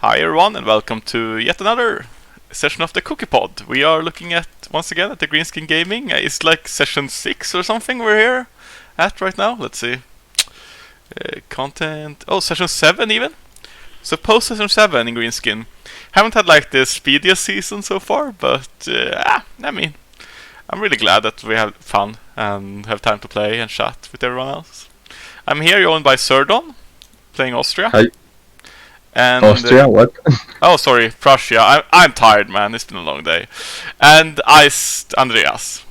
Hi everyone and welcome to yet another session of the Cookiepod. We are looking at, once again, at the Greenskin Gaming. It's like session 6 or something we're here at right now. Let's see. Content... Oh, session 7 even? So post session 7 in Greenskin. Haven't had like the speediest season so far, but I mean, I'm really glad that we have fun and have time to play and chat with everyone else. I'm here joined by Surdon, playing Austria. Hi. And, Austria, what? Oh, sorry, Prussia. I'm tired, man. It's been a long day. And Icedandreas,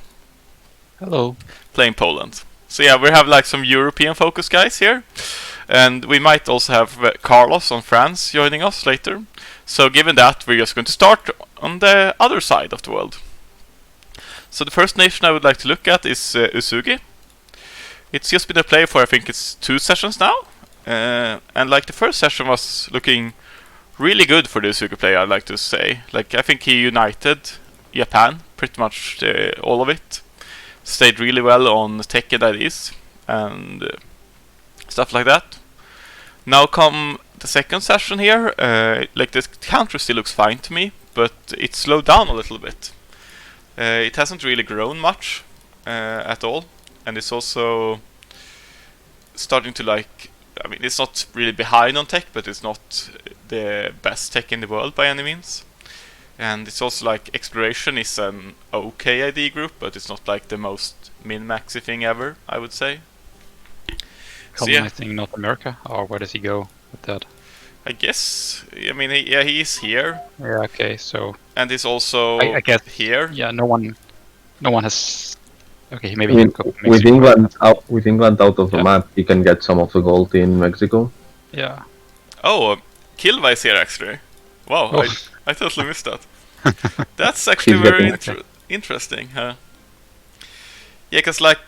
Hello. playing Poland. So yeah, we have like some European focus guys here. And we might also have Karlos on France joining us later. So given that, we're just going to start on the other side of the world. So the first nation I would like to look at is Usugi. It's just been a play for, I think it's 2 sessions now. And like the first session was looking really good for the Usugi player, I'd like to say. Like I think he united Japan, pretty much all of it. Stayed really well on tech and IDs and stuff like that. Now come the second session here. Like the counter still looks fine to me, but it slowed down a little bit. It hasn't really grown much at all, and it's also starting to like... I mean, it's not really behind on tech, but it's not the best tech in the world by any means. And it's also like exploration is an okay ID group, but it's not like the most min-maxy thing ever, I would say. Colonizing North America, or where does he go with that? I guess, I mean, he is here. Yeah, okay, so... And he's also I guess here. Yeah, no one has... Okay, maybe I mean, he can go to with Mexico. England out of the map, you can get some of the gold in Mexico. Yeah. Oh, Kilva is here actually. Wow, Oh. I totally missed that. That's actually He's very getting- interesting, huh? Yeah, because like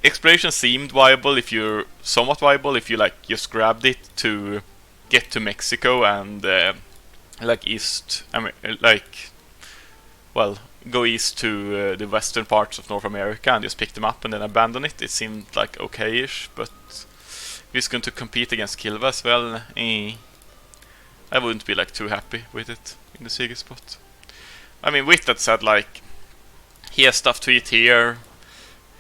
exploration seemed viable if you're somewhat viable if you like just grabbed it to get to Mexico and like east. I mean, like, well, go east to the western parts of North America and just pick them up and then abandon it. It seemed like okay-ish, but if he's going to compete against Kilva as well, I wouldn't be like too happy with it in the Sigi spot. I mean, with that said, like, he has stuff to eat here.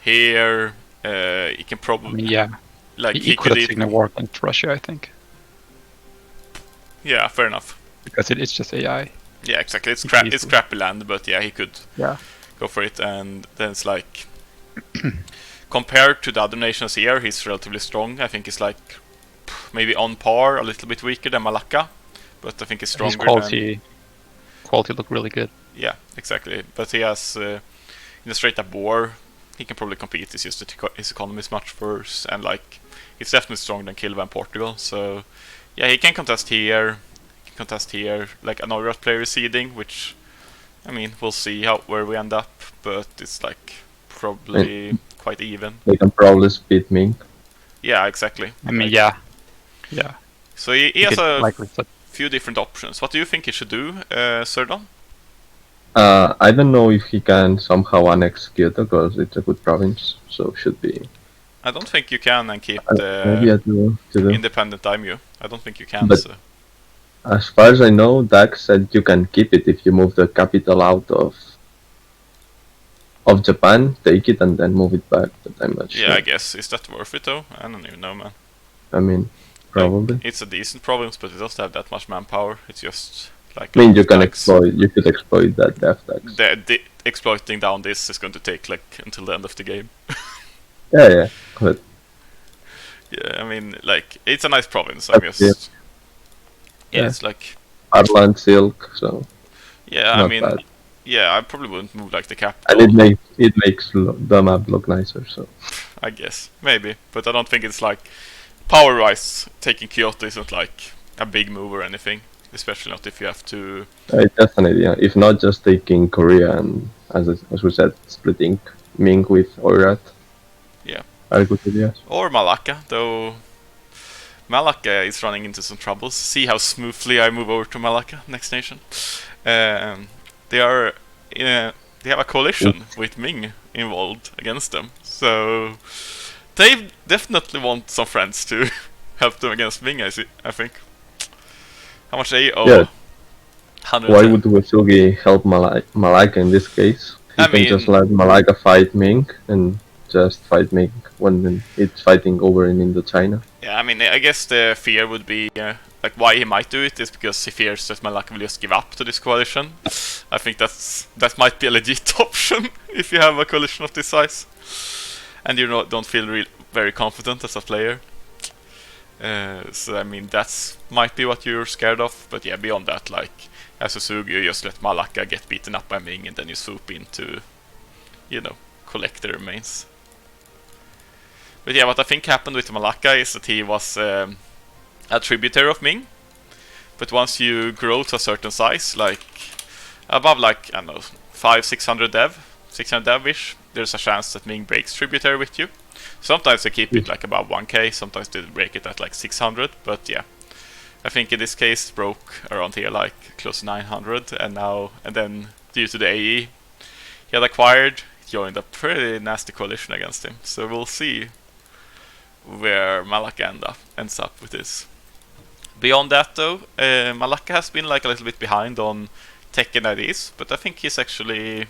He can probably... I mean, yeah. like He could could have eat... signal war against Russia, I think. Yeah, fair enough. Because it's just AI. Yeah, exactly. It's Easily. crappy land, but yeah, he could Yeah. go for it. And then it's like... compared to the other nations here, he's relatively strong. I think he's like maybe on par, a little bit weaker than Malacca. But I think he's stronger His quality look really good. Yeah, exactly. But he has, in a straight-up war, he can probably compete. It's just that his economy is much worse, and like, he's definitely stronger than Kilva and Portugal. So, yeah, he can contest here. He can contest here. Like, a Norway player is seeding, which, I mean, we'll see where we end up. But it's like probably quite even. They can probably split Ming. Yeah, exactly. I mean, Like, yeah. So he has a likely set. few different options. What do you think he should do, Surdon? I don't know if he can somehow annex Kyoto because it's a good province, so should be. I don't think you can and keep Maybe I do. independent daimyo. I don't think you can. But- So. As far as I know, Duggs said you can keep it if you move the capital out of Japan, take it, and then move it back. But I'm not sure. Yeah, I guess. Is that worth it though? I don't even know, man. I mean, probably. Like, it's a decent province, but it doesn't have that much manpower. It's just like... I mean, you can tax. you could exploit that death tax. Exploiting down this is going to take like until the end of the game. Yeah, but Yeah, I mean, like, it's a nice province. I'm just... Yeah. Yeah, it's like... Arland Silk, so Yeah, I not mean... bad. Yeah, I probably wouldn't move like the and capital. it makes the map look nicer. So I guess. Maybe. But I don't think it's like... Power-wise, taking Kyoto isn't like a big move or anything. Especially not if you have to... definitely, yeah. If not, just taking Korea and as we said, splitting Ming with Oirat. Yeah. Are good ideas. Or Malacca, though... Malacca is running into some troubles. See how smoothly I move over to Malacca, next nation. They are they have a coalition with Ming involved against them, so they definitely want some friends to help them against Ming. I think. How much they owe? Yeah. 110. Why would Wasugi help Malika in this case? He I can just mean- let Malika fight Ming and just fight Ming when it's fighting over in Indochina. Yeah, I mean, I guess the fear would be, like, why he might do it is because he fears that Malaka will just give up to this coalition. I think that might be a legit option if you have a coalition of this size, and you don't feel very confident as a player. So I mean, that's might be what you're scared of. But yeah, beyond that, like as Suzugi, you just let Malaka get beaten up by Ming, and then you swoop in to, you know, collect the remains. But yeah, what I think happened with Malaka is that he was a tributary of Ming. But once you grow to a certain size, like above like, I don't know, 500-600 dev-ish, there's a chance that Ming breaks tributary with you. Sometimes they keep it like above 1k, sometimes they break it at like 600, but yeah. I think in this case it broke around here like close to 900, and then due to the AE he had acquired, joined a pretty nasty coalition against him. So we'll see where Malaka ends up with this. Beyond that though, Malaka has been like a little bit behind on tech and IDs, but I think he's actually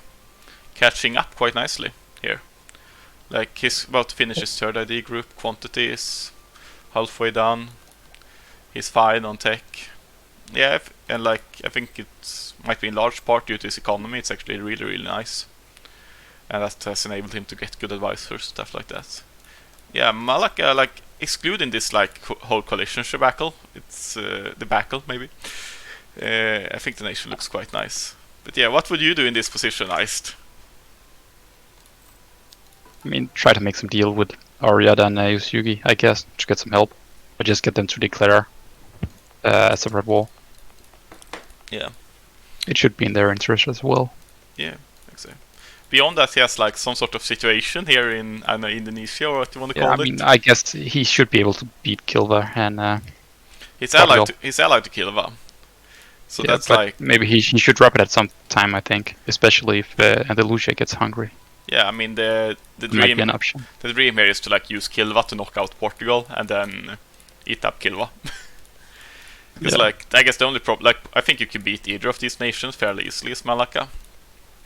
catching up quite nicely here. Like he's about to finish his third ID group, quantity is halfway done, he's fine on tech. Yeah, and like I think it might be in large part due to his economy, it's actually really nice. And that has enabled him to get good advisors, stuff like that. Yeah, Malaka, like, excluding this, like, whole coalition debacle, it's, debacle, maybe. I think the nation looks quite nice. But yeah, what would you do in this position, Iced? I mean, try to make some deal with Ariada and Yusugi, I guess, to get some help. Or just get them to declare a separate war. Yeah. It should be in their interest as well. Yeah, exactly. Beyond that, he has like some sort of situation here in Indonesia, or what you want to call it. I mean, I guess he should be able to beat Kilva and. He's allied to Kilva, so yeah, that's like maybe he should drop it at some time. I think, especially if Andalusia gets hungry. Yeah, I mean the dream. Might be an option. The dream here is to like use Kilva to knock out Portugal and then eat up Kilva. Because like I guess the only problem, like I think you can beat either of these nations fairly easily as Malacca.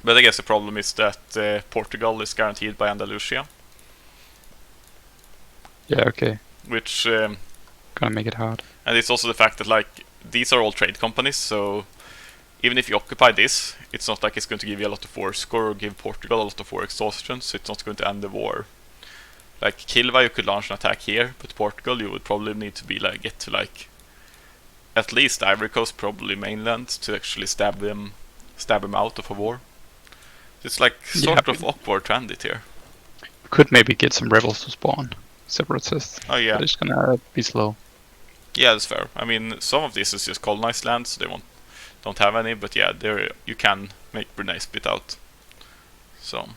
But I guess the problem is that Portugal is guaranteed by Andalusia. Yeah, okay. Which gonna make it hard. And it's also the fact that like these are all trade companies, so even if you occupy this, it's not like it's going to give you a lot of war score or give Portugal a lot of war exhaustion, so it's not going to end the war. Like Kilva, you could launch an attack here, but Portugal, you would probably need to be like get to like at least Ivory Coast, probably mainland, to actually stab him out of a war. It's like sort of awkward to end it here. Could maybe get some rebels to spawn, separatists. Oh yeah, but it's gonna be slow. Yeah, that's fair. I mean, some of this is just colonized land, so they don't have any. But yeah, there you can make Brunei split out. So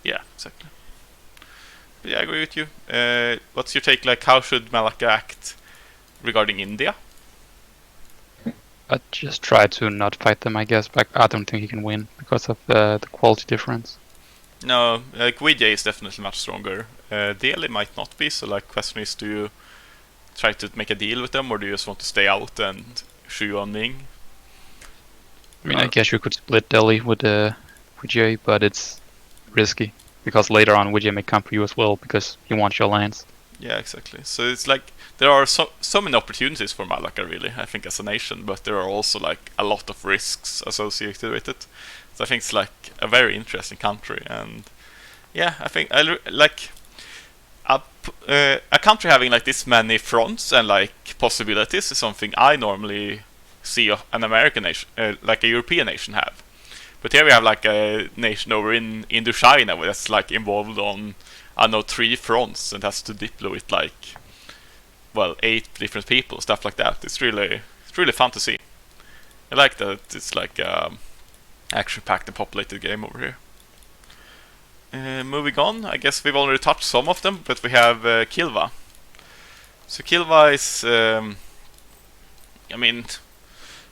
yeah, exactly. But yeah, I agree with you. What's your take? Like, how should Malacca act regarding India? I'd just try to not fight them, I guess, but I don't think he can win because of the quality difference. No, like Widya is definitely much stronger. Delhi might not be, so like question is, do you try to make a deal with them, or do you just want to stay out and Shu on Ming? I mean, I guess you could split Delhi with Widya, but it's risky because later on Widya may come for you as well because he wants your lands. Yeah, exactly. So it's like there are so many opportunities for Malacca, really, I think, as a nation, but there are also like a lot of risks associated with it. So I think it's like a very interesting country, and yeah, I think like a country having like this many fronts and like possibilities is something I normally see an American nation, like a European nation, have. But here we have like a nation over in Indochina that's like involved on, I don't know, 3 fronts and has to deploy with like, well, 8 different people, stuff like that. It's really fun to see. I like that it's like action-packed and populated game over here. Moving on, I guess we've already touched some of them, but we have Kilva. So Kilva is, I mean,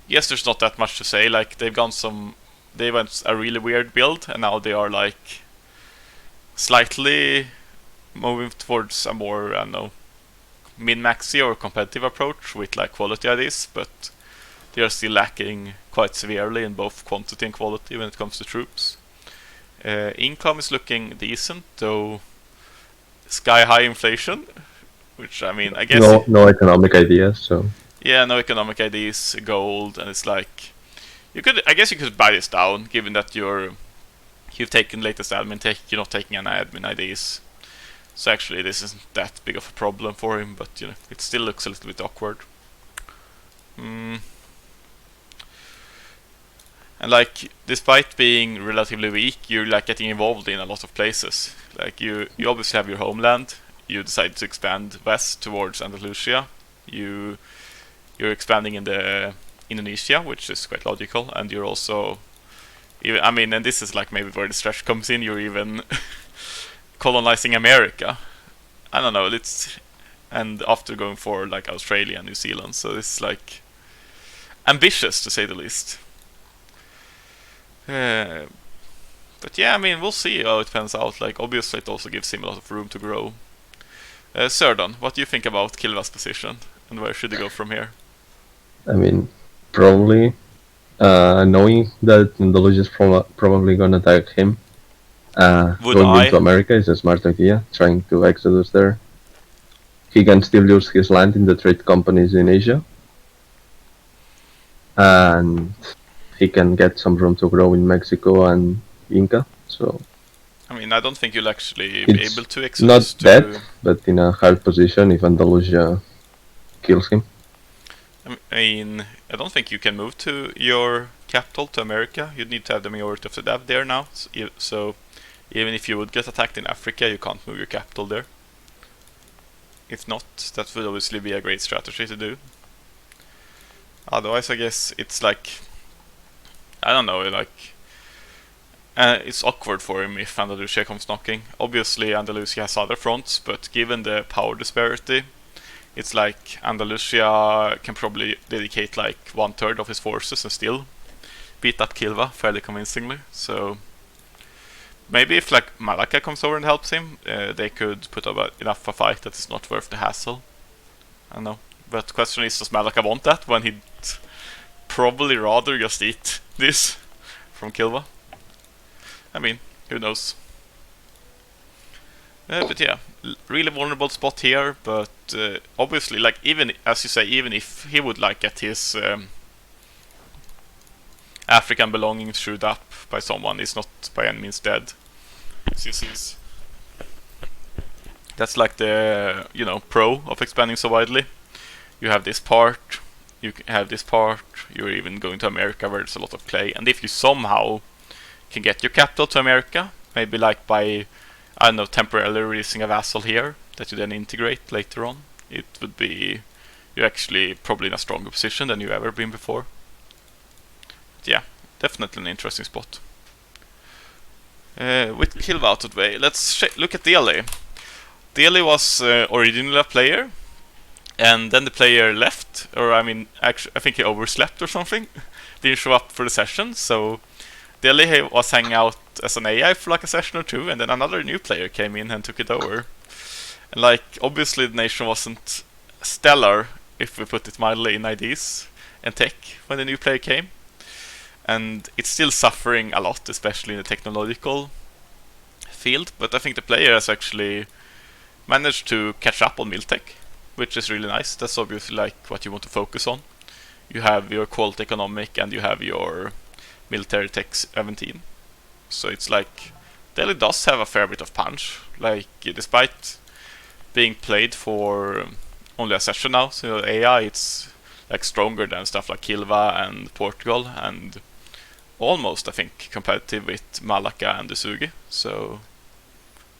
yes, there's not that much to say. Like they went a really weird build, and now they are like slightly moving towards a more, I don't know, min-maxy or competitive approach with like quality IDs, but they are still lacking quite severely in both quantity and quality when it comes to troops. Income is looking decent, though sky-high inflation, which I mean, I guess no economic ideas. So yeah, no economic IDs, gold, and it's like I guess you could buy this down, given that you've taken latest admin tech, you're not taking any admin IDs. So actually, this isn't that big of a problem for him, but you know, it still looks a little bit awkward. And like, despite being relatively weak, you're like getting involved in a lot of places. Like you obviously have your homeland. You decide to expand west towards Andalusia. You're expanding in the Indonesia, which is quite logical, and you're also even, I mean, and this is like maybe where the stretch comes in. You're even colonizing America. I don't know. And after going for like Australia and New Zealand, so it's like ambitious to say the least. But yeah, I mean, we'll see how it pans out. Like, obviously, it also gives him a lot of room to grow. Surdon, what do you think about Kilva's position, and where should he go from here? I mean, probably knowing that Andalusia is probably gonna attack him, going into America is a smart idea. Trying to exodus there. He can still use his land in the trade companies in Asia, and he can get some room to grow in Mexico and Inca. So I mean, I don't think you'll actually be able to exodus. Not bad, but in a hard position if Andalusia kills him. I mean, I don't think you can move to your capital, to America. You'd need to have the majority of the dev there now. So even if you would get attacked in Africa, you can't move your capital there. If not, that would obviously be a great strategy to do. Otherwise, I guess it's like, I don't know, like it's awkward for him if Andalusia comes knocking. Obviously, Andalusia has other fronts, but given the power disparity, it's like Andalusia can probably dedicate like 1/3 of his forces and still beat up Kilva fairly convincingly. So maybe if like Malacca comes over and helps him, they could put up enough of a fight that it's not worth the hassle. I don't know. But the question is, does Malacca want that when he'd probably rather just eat this from Kilva? I mean, who knows? But yeah, really vulnerable spot here, but obviously, like, even, as you say, even if he would like get his African belongings chewed up by someone, he's not by any means dead. That's like the, you know, pro of expanding so widely. You have this part, you have this part, you're even going to America where there's a lot of clay, and if you somehow can get your capital to America, maybe like by, I don't know, temporarily releasing a vassal here that you then integrate later on, it would be, you're actually probably in a stronger position than you've ever been before. But yeah, definitely an interesting spot. With Kilva out of the way, let's look at Deli. Deli was originally a player, and then the player left, or I mean, actually, I think he overslept or something. Didn't show up for the session, so Deli was hanging out as an AI for like a session or two, and then another new player came in and took it over. And like, obviously the nation wasn't stellar, if we put it mildly, in IDs and tech when the new player came. And it's still suffering a lot, especially in the technological field, but I think the player has actually managed to catch up on Miltech, which is really nice. That's obviously like what you want to focus on. You have your quality economic and you have your military tech 17. So it's like Delhi does have a fair bit of punch. Like, despite being played for only a session now, so AI it's like stronger than stuff like Kilva and Portugal, and almost I think competitive with Malacca and Usugi. So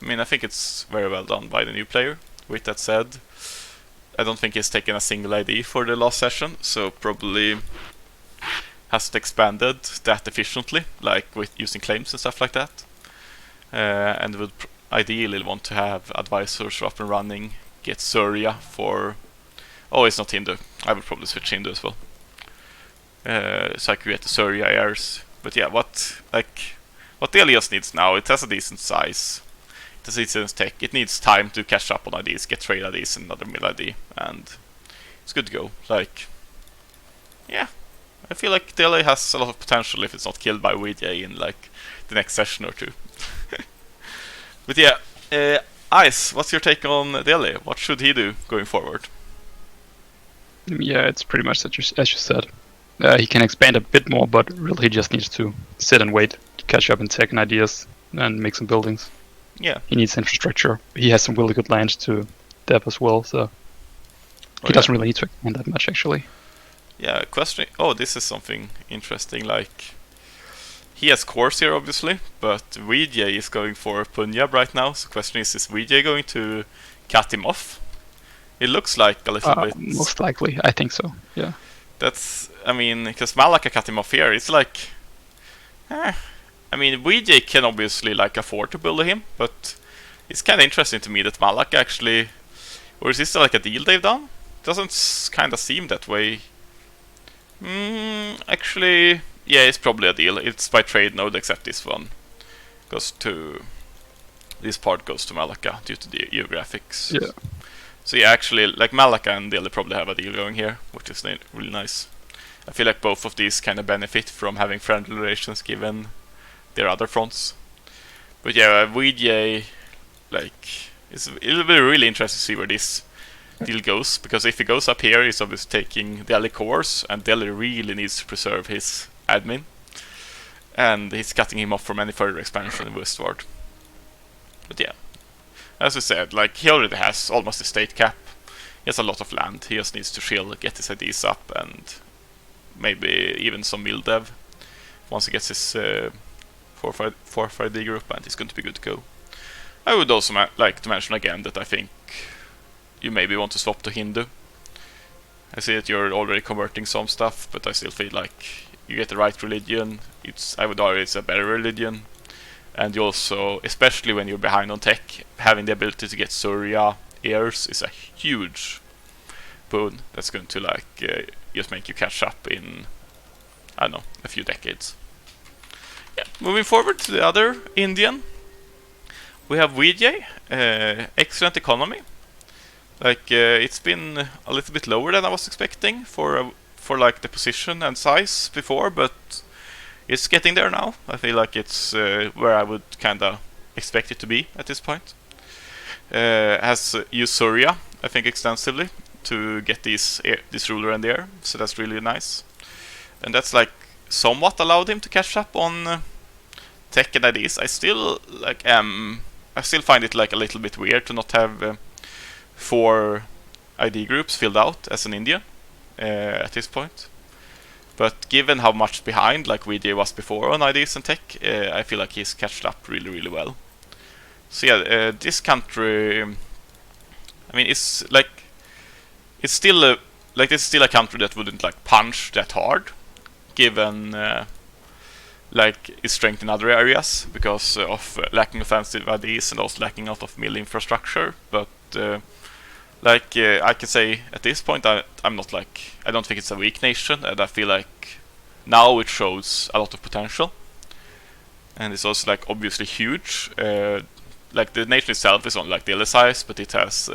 I mean, I think it's very well done by the new player. With that said, I don't think he's taken a single ID for the last session, so probably hasn't expanded that efficiently, like with using claims and stuff like that. And would ideally want to have advisors up and running, get Surya for... Oh, it's not Hindu. I would probably switch Hindu as well. So I could get the Surya heirs. But yeah, what the Elias needs now, it has a decent size. the citizens tech. It needs time to catch up on IDs, get trade IDs and another mill ID, and it's good to go. Like, yeah, I feel like Delhi has a lot of potential if it's not killed by VJ in like the next session or two. But yeah, Ice, what's your take on Delhi? What should he do going forward? Yeah, it's pretty much as you said. He can expand a bit more, but really he just needs to sit and wait, catch up in tech and ideas, and make some buildings. Yeah. He needs infrastructure. He has some really good lands to dev as well, so he doesn't really need to expand that much, actually. Yeah, question. Oh, this is something interesting. Like, he has cores here, obviously, but VJ is going for Punjab right now. So, the question is VJ going to cut him off? It looks like a little bit. Most likely, I think so. Yeah. That's. I mean, because Malaka cut him off here. It's like. I mean, VJ can obviously like afford to build him, but it's kind of interesting to me that Malaka actually, or is this like a deal they've done? Doesn't kind of seem that way. Actually, yeah, it's probably a deal. It's by trade node, except this one goes to. This part goes to Malaka due to the geographics. Yeah. So yeah, actually, like Malaka and Delhi probably have a deal going here, which is really nice. I feel like both of these kind of benefit from having friendly relations given their other fronts. But yeah, VJ, like, it'll be really interesting to see where this deal goes, because if he goes up here, he's obviously taking Delhi cores, and Delhi really needs to preserve his admin, and he's cutting him off from any further expansion westward. But yeah, as I said, like, he already has almost a state cap. He has a lot of land. He just needs to chill, get his IDs up, and maybe even some mill dev. Once he gets his 4-5D group, and he's going to be good to go. I would also like to mention again that I think you maybe want to swap to Hindu. I see that you're already converting some stuff, but I still feel like you get the right religion. I would argue it's a better religion. And you also, especially when you're behind on tech, having the ability to get Surya heirs is a huge boon that's going to like just make you catch up in, I don't know, a few decades. Yeah, moving forward to the other Indian, we have VJ, excellent economy. Like it's been a little bit lower than I was expecting for like the position and size before, but it's getting there now. I feel like it's where I would kind of expect it to be at this point. Has used Surya, I think, extensively to get this ruler in there, so that's really nice. And that's like somewhat allowed him to catch up on tech and IDs. I still find it like a little bit weird to not have 4 ID groups filled out as an Indian at this point. But given how much behind like VJ was before on IDs and tech, I feel like he's catched up really, really well. So yeah, this country, I mean, it's still a country that wouldn't like punch that hard, given like its strength in other areas because of lacking offensive IDs and also lacking out of mill infrastructure. But I can say at this point, I'm not like, I don't think it's a weak nation, and I feel like now it shows a lot of potential, and it's also like obviously huge. Like the nation itself is only like the size, but it has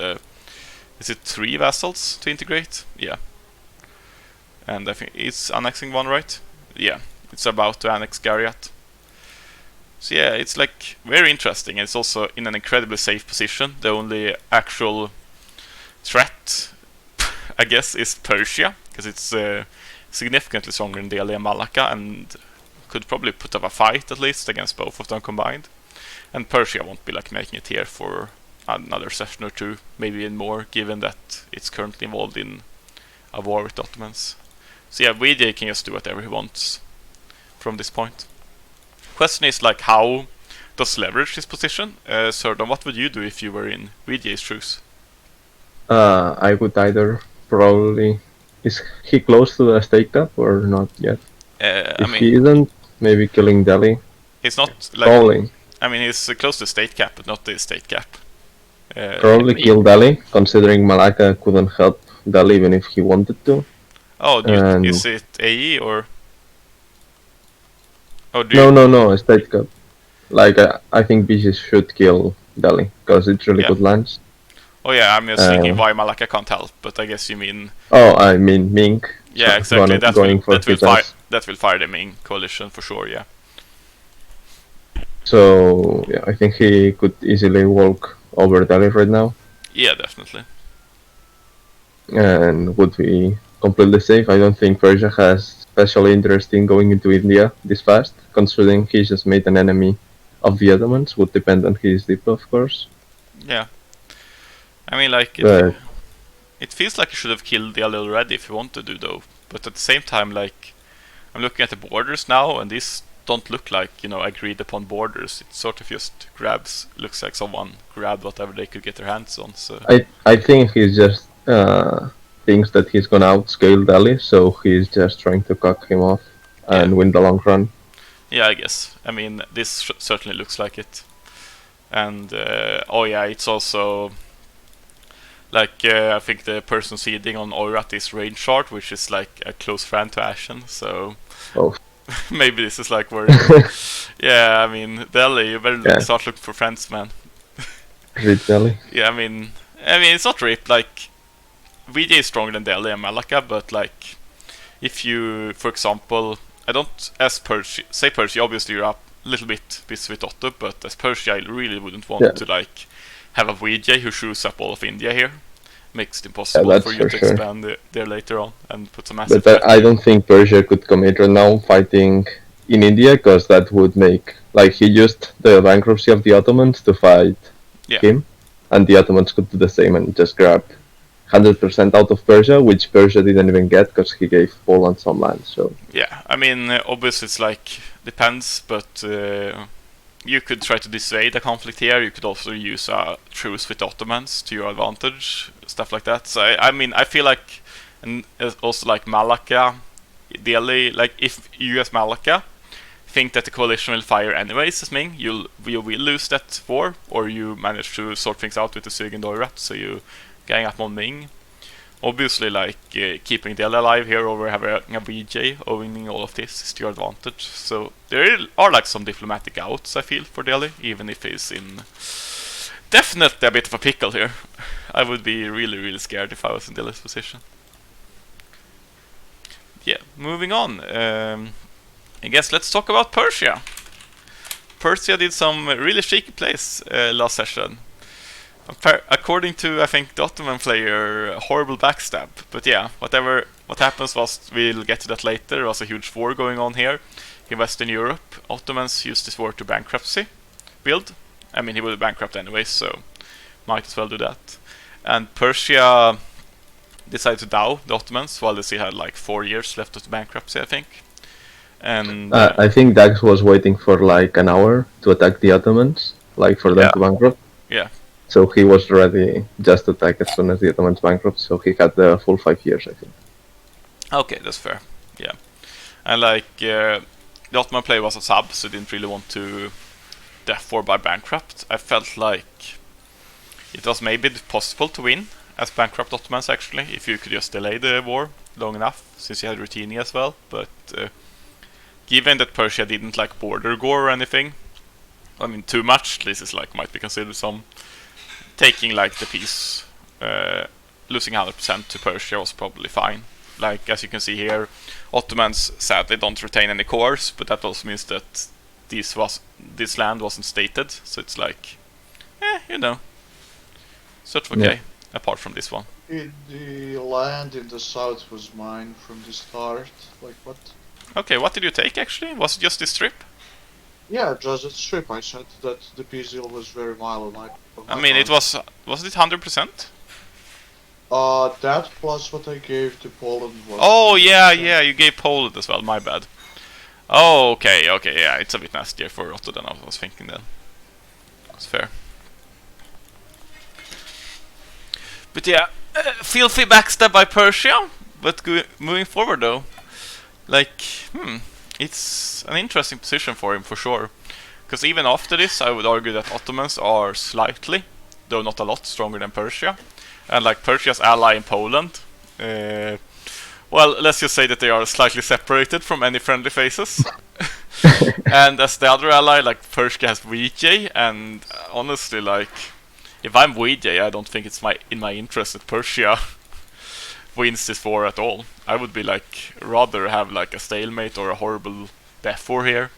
is it 3 vassals to integrate? Yeah, and I think it's annexing one, right? Yeah, it's about to annex Gariat. So yeah, it's like very interesting. It's also in an incredibly safe position. The only actual threat, I guess, is Persia, because it's significantly stronger than Delhi and Malacca, and could probably put up a fight at least against both of them combined. And Persia won't be like making it here for another session or 2, maybe even more, given that it's currently involved in a war with the Ottomans. So yeah, VJ can just do whatever he wants from this point. Question is like, how does leverage his position? Surdon, what would you do if you were in VJ's shoes? I would either probably... Is he close to the state cap or not yet? If he isn't, maybe killing Delhi. He's not like... Probably. I mean, he's close to state cap, but not the state cap. Probably kill Delhi, considering Malacca couldn't help Delhi even if he wanted to. Oh, is it AE or... Oh, no, state cap. Like, I think BG should kill Delhi because it's really good lands. Oh yeah, I'm just thinking why Malacca can't help, but I guess you mean... Oh, I mean Ming. Yeah, exactly. That will fire the Ming coalition for sure. Yeah. So yeah, I think he could easily walk over Delhi right now. Yeah, definitely. And would be completely safe. I don't think Persia has special interest in going into India this fast, considering he just made an enemy of the Ottomans. Would depend on his depot, of course. Yeah. I mean, like, it feels like he should have killed Delhi already if he wanted to, though. But at the same time, like, I'm looking at the borders now, and these don't look like, agreed upon borders. It sort of just looks like someone grabbed whatever they could get their hands on. So I think he's just thinks that he's gonna outscale Delhi, so he's just trying to cut him off and win the long run. Yeah, I guess. I mean, this certainly looks like it. And oh yeah, it's also like I think the person seeding on Oirat is Rainshard, which is like a close friend to Ashen. So maybe this is like where. Yeah, I mean Delhi, you better start looking for friends, man. Rip Delhi. Yeah, I mean it's not Rip. Like VJ is stronger than Delhi and Malacca, but like if you, for example, I don't as Persia. Say Persia, obviously you're up a little bit busy with Otto, but as Persia, I really wouldn't want to like have a VJ who shows up all of India here. Makes it impossible for you to expand there later on and put some massive. But I don't think Persia could commit right now fighting in India, because that would make, like, he used the bankruptcy of the Ottomans to fight him, and the Ottomans could do the same and just grab 100% out of Persia, which Persia didn't even get because he gave Poland some land. So yeah, I mean obviously it's like depends, but you could try to dissuade the conflict here. You could also use a truce with Ottomans to your advantage, stuff like that. So I mean I feel like, and also like Malacca, Delhi, like if you as Malacca think that the coalition will fire anyways as Ming, you will lose that war, or you manage to sort things out with the Sig and Oirat, so you gang up on Ming. Obviously, like keeping Delhi alive here over having a VJ owning all of this is to your advantage. So there are like some diplomatic outs, I feel, for Delhi, even if he's in definitely a bit of a pickle here. I would be really, really scared if I was in Delhi's position. Yeah, moving on. I guess let's talk about Persia. Persia did some really shaky plays last session. According to, I think, the Ottoman player, horrible backstab. But yeah, what happens was, we'll get to that later, there was a huge war going on here in Western Europe. Ottomans used this war to bankruptcy build. I mean, he would bankrupt anyway, so might as well do that. And Persia decided to dow the Ottomans while they still had like 4 years left of the bankruptcy, I think. And I think Duggs was waiting for like an hour to attack the Ottomans, like for them to bankrupt. Yeah. So he was ready just to attack as soon as the Ottomans bankrupt, so he had the full 5 years, I think. Okay, that's fair. Yeah. And like the Ottoman player was a sub, so didn't really want to therefore by bankrupt. I felt like it was maybe possible to win as bankrupt Ottomans actually, if you could just delay the war long enough, since you had Rutini as well. But given that Persia didn't like border gore or anything, I mean too much, this is like might be considered some taking like the peace, losing 100% to Persia was probably fine. Like as you can see here, Ottomans sadly don't retain any cores, but that also means that this land wasn't stated, so it's like, sort of okay. Apart from this one. The land in the south was mine from the start. Like what? Okay, what did you take actually? Was it just this strip? Yeah, just a strip. I said that the peace deal was very mild. I mean, it was it 100%? That plus what I gave to Poland was... Oh, yeah, you gave Poland as well, my bad. Oh, okay, yeah, it's a bit nastier for Otto than I was thinking then. That's fair. But yeah, filthy backstab by Persia, but moving forward though, like, it's an interesting position for him for sure. Because even after this, I would argue that Ottomans are slightly, though not a lot, stronger than Persia. And like Persia's ally in Poland, well, let's just say that they are slightly separated from any friendly faces. And as the other ally, like Persia has VJ, and honestly, like if I'm VJ, I don't think it's in my interest that Persia wins this war at all. I would be like rather have like a stalemate or a horrible death war here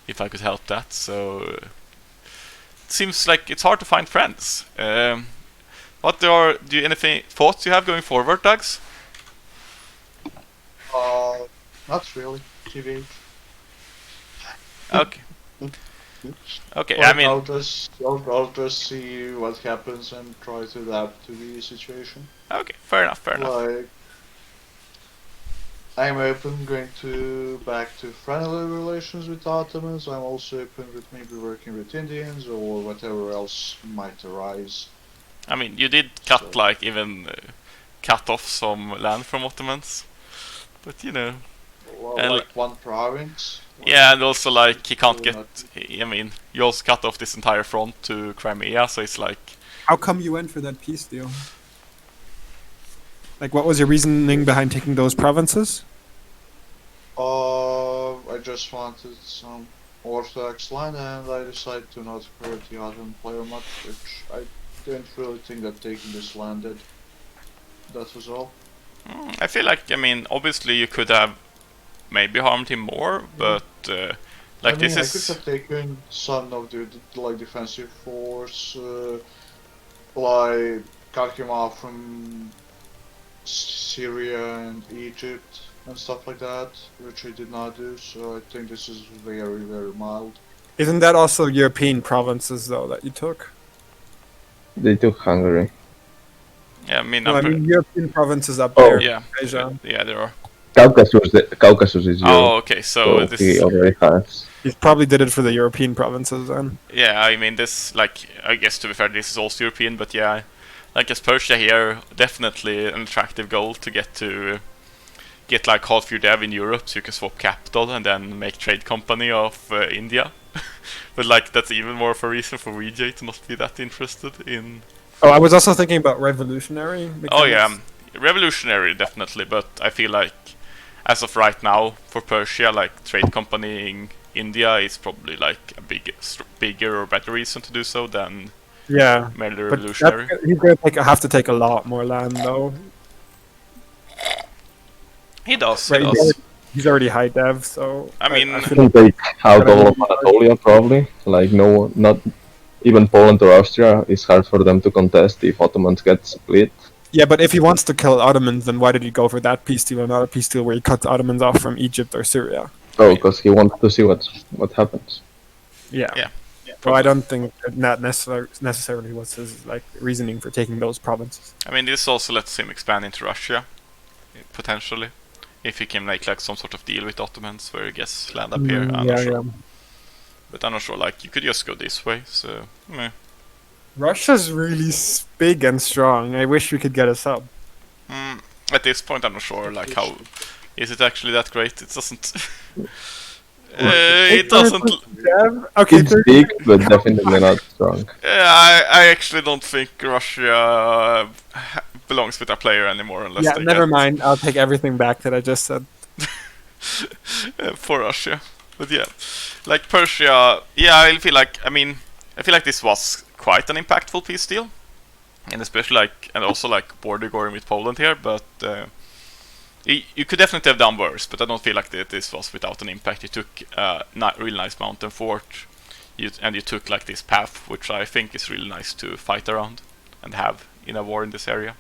if I could help that. So it seems like it's hard to find friends. Anything thoughts you have going forward, Duggs? Not really. TV. Okay. Okay, But I mean, I'll just see what happens and try to adapt to the situation. okay, fair enough. Like, I'm open back to friendly relations with Ottomans. I'm also open with maybe working with Indians or whatever else might arise. I mean, you did cut cut off some land from Ottomans, but you know. Well, And like one province. Yeah, and also like he can't Really get. I mean, you also cut off this entire front to Crimea, so it's like. How come you went for that peace deal? Like, what was your reasoning behind taking those provinces? I just wanted some Orthodox land, and I decided to not hurt the Ottoman player much, which I didn't really think that taking this land did. That was all. I feel like, I mean, obviously you could have maybe harmed him more, but like I this could is. have taken some of the like defensive force, like cut him off from Syria and Egypt and stuff like that, which I did not do. So I think this is very, very mild. Isn't that also European provinces, though, that you took? They took Hungary. Yeah, I mean, No, I mean European provinces up Oh. there. yeah, Asia. yeah, there are. Caucasus is Europe. Oh, okay, so this. he already has. He probably did it for the European provinces then. Yeah, I mean, this, like, I guess to be fair, this is also European, but yeah, like as Persia here, definitely an attractive goal to get like half your dev in Europe, so you can swap capital and then make trade company of India. But like that's even more of a reason for VJ to not be that interested in. Oh, I was also thinking about revolutionary. Oh yeah, revolutionary definitely, but I feel like as of right now for Persia, like trade companying India is probably like a bigger or better reason to do so than merely but revolutionary. He's gonna have to take a lot more land though. He does. Right, He does. he's already high dev, so I mean, I think they out all of Anatolia probably. Like not even Poland or Austria is hard for them to contest if Ottomans get split. yeah, but if he wants to kill Ottomans, then why did he go for that peace deal and not a peace deal where he cuts Ottomans off from Egypt or Syria? Oh, because he wants to see what happens. Yeah. Yeah. Well, I don't think that necessarily was his like reasoning for taking those provinces. I mean, this also lets him expand into Russia, potentially, if he can make like some sort of deal with Ottomans where he gets land up here. I'm not sure. But I'm not sure. Like, you could just go this way. So, meh. Russia's really big and strong. I wish we could get a sub. At this point, I'm not sure. Like, how is it actually that great? It doesn't. It doesn't. Okay, It's big, but definitely not strong. I actually don't think Russia belongs with a player anymore unless yeah, they never get mind. I'll take everything back that I just said. for Russia. But yeah, like Persia. Yeah, I feel like this was quite an impactful peace deal, and especially and also like border going with Poland here. But you could definitely have done worse. But I don't feel like this was without an impact. You took a really nice mountain fort, and you took like this path, which I think is really nice to fight around and have in a war in this area.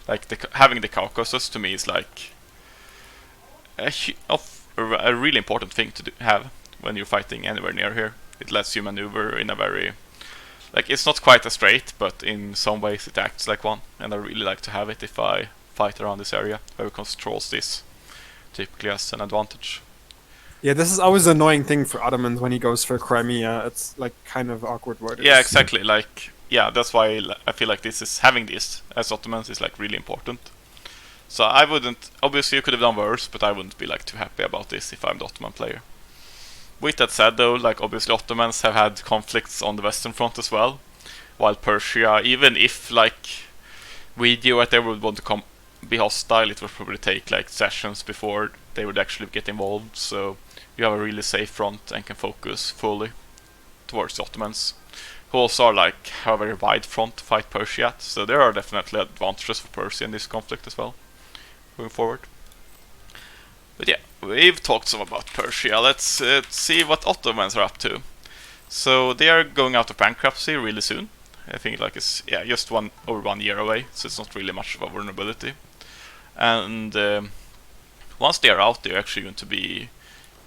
Like having the Caucasus to me is like a really important thing to have when you're fighting anywhere near here. It lets you maneuver in a very it's not quite a straight, but in some ways it acts like one, and I really like to have it if I fight around this area. Who controls this typically as an advantage. Yeah, this is always an annoying thing for Ottomans when he goes for Crimea. It's like kind of awkward word. Yeah, exactly. That's why I feel like having this as Ottomans is like really important. So I wouldn't. Obviously, you could have done worse, but I wouldn't be like too happy about this if I'm the Ottoman player. With that said, though, like obviously Ottomans have had conflicts on the Western Front as well, while Persia, even if like we or whatever would want to be hostile, it would probably take like sessions before they would actually get involved. So you have a really safe front and can focus fully towards the Ottomans, who also are like have a very wide front to fight Persia at. So there are definitely advantages for Persia in this conflict as well, going forward. But yeah, we've talked some about Persia. Let's see what Ottomans are up to. So they are going out of bankruptcy really soon. I think like it's just over 1 year away, so it's not really much of a vulnerability. And once they are out, they're actually going to be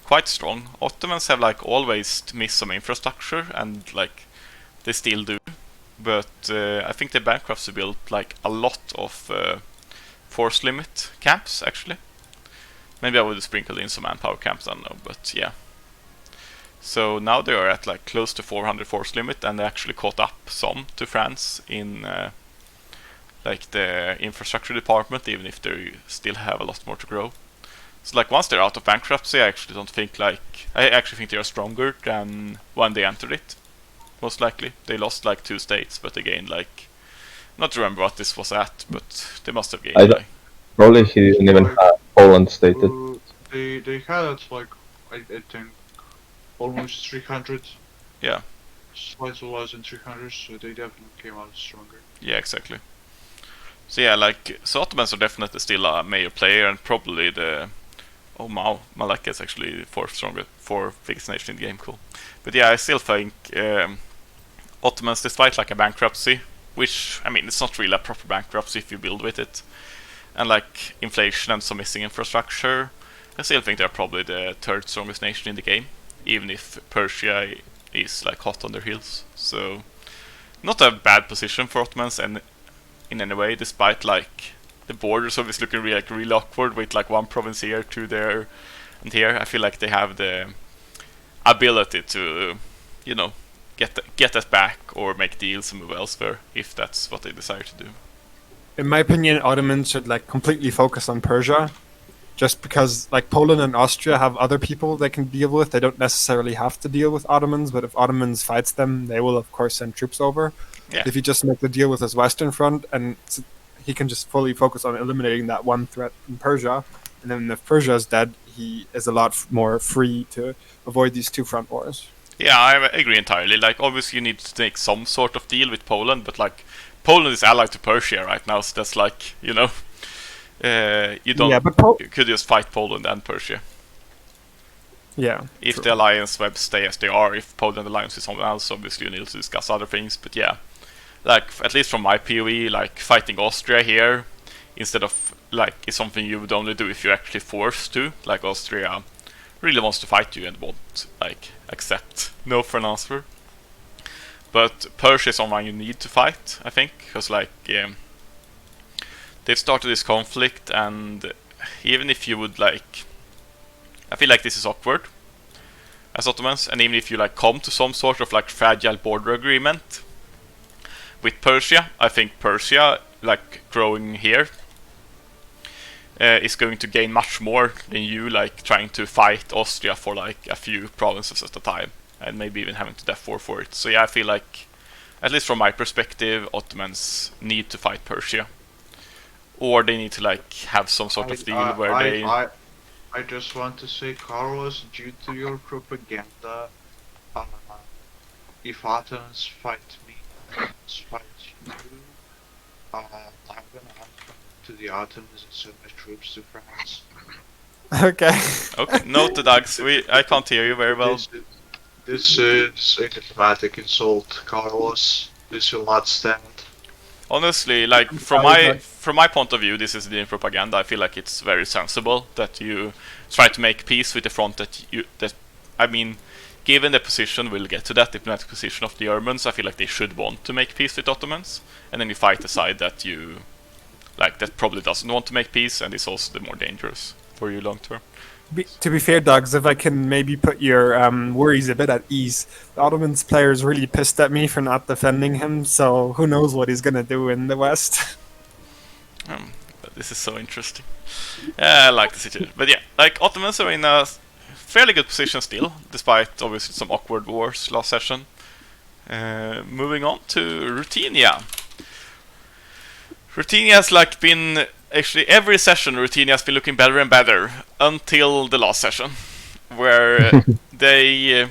quite strong. Ottomans have like always missed some infrastructure, and like they still do. But I think the bankruptcy built like a lot of force limit camps actually. Maybe I would have sprinkled in some manpower camps, I don't know, but yeah. So now they are at like close to 400 force limit, and they actually caught up some to France in like the infrastructure department, even if they still have a lot more to grow. So like once they're out of bankruptcy, I actually think they are stronger than when they entered it. Most likely, they lost like 2 states, but they gained like, not remember what this was at, but they must have gained. Probably he didn't even have Poland stated. They had it like I think almost 300. Yeah. Slightly less than 300, so they definitely came out stronger. Yeah, exactly. So yeah, like so Ottomans are definitely still a major player, and probably the Malacca is actually 4th biggest nation in the game. Cool. But yeah, I still think Ottomans, despite like a bankruptcy, which I mean it's not really a proper bankruptcy if you build with it, and like inflation and some missing infrastructure, I still think they're probably the 3rd strongest nation in the game, even if Persia is like hot on their heels. So not a bad position for Ottomans and in any way, despite like the borders obviously looking really awkward with like one province here, 2 there and here. I feel like they have the ability to, you know, get that back or make deals and move elsewhere if that's what they desire to do. In my opinion, Ottomans should like completely focus on Persia, just because like Poland and Austria have other people they can deal with. They don't necessarily have to deal with Ottomans, but if Ottomans fights them, they will of course send troops over. Yeah. If you just make the deal with his Western Front, and he can just fully focus on eliminating that one threat in Persia, and then if Persia is dead, he is a lot more free to avoid these 2 front wars. Yeah, I agree entirely. Like obviously you need to make some sort of deal with Poland, but like Poland is allied to Persia right now, so that's like, you know, you don't. Yeah, but you could just fight Poland and Persia. Yeah. If true. the alliance webs stay as they are, if Poland alliance with someone else, obviously you need to discuss other things. But yeah, like at least from my POE, like fighting Austria here instead of like is something you would only do if you're actually forced to. Like Austria really wants to fight you and won't like accept no for an answer. But Persia is someone you need to fight, I think, because like they've started this conflict, and even if you would like, I feel like this is awkward as Ottomans, and even if you like come to some sort of like fragile border agreement with Persia, I think Persia, like growing here, is going to gain much more than you like trying to fight Austria for like a few provinces at a time, and maybe even having to death war for it. So yeah, I feel like, at least from my perspective, Ottomans need to fight Persia, or they need to like have some sort of deal where they. I just want to say, Carlos, due to your propaganda, if Ottomans fight me, fight you, I'm gonna come to the Ottomans and send my troops to France. Okay. Okay, note the Duggs. I can't hear you very well. This is a diplomatic insult, Carlos. This will not stand. Honestly, like from my point of view, this is the propaganda. I feel like it's very sensible that you try to make peace with the front I mean, given the position, we'll get to that diplomatic position of the Germans, I feel like they should want to make peace with Ottomans, and then you fight the side that you like that probably doesn't want to make peace and is also the more dangerous for you long term. To be fair, Duggs, if I can maybe put your worries a bit at ease, the Ottomans player's really pissed at me for not defending him, so who knows what he's gonna do in the West. This is so interesting. I like the situation. But yeah, like Ottomans are in a fairly good position still, despite obviously some awkward wars last session. Moving on to Ruthenia. Ruthenia has like been actually every session Ruthenia has been looking better and better until the last session, where they,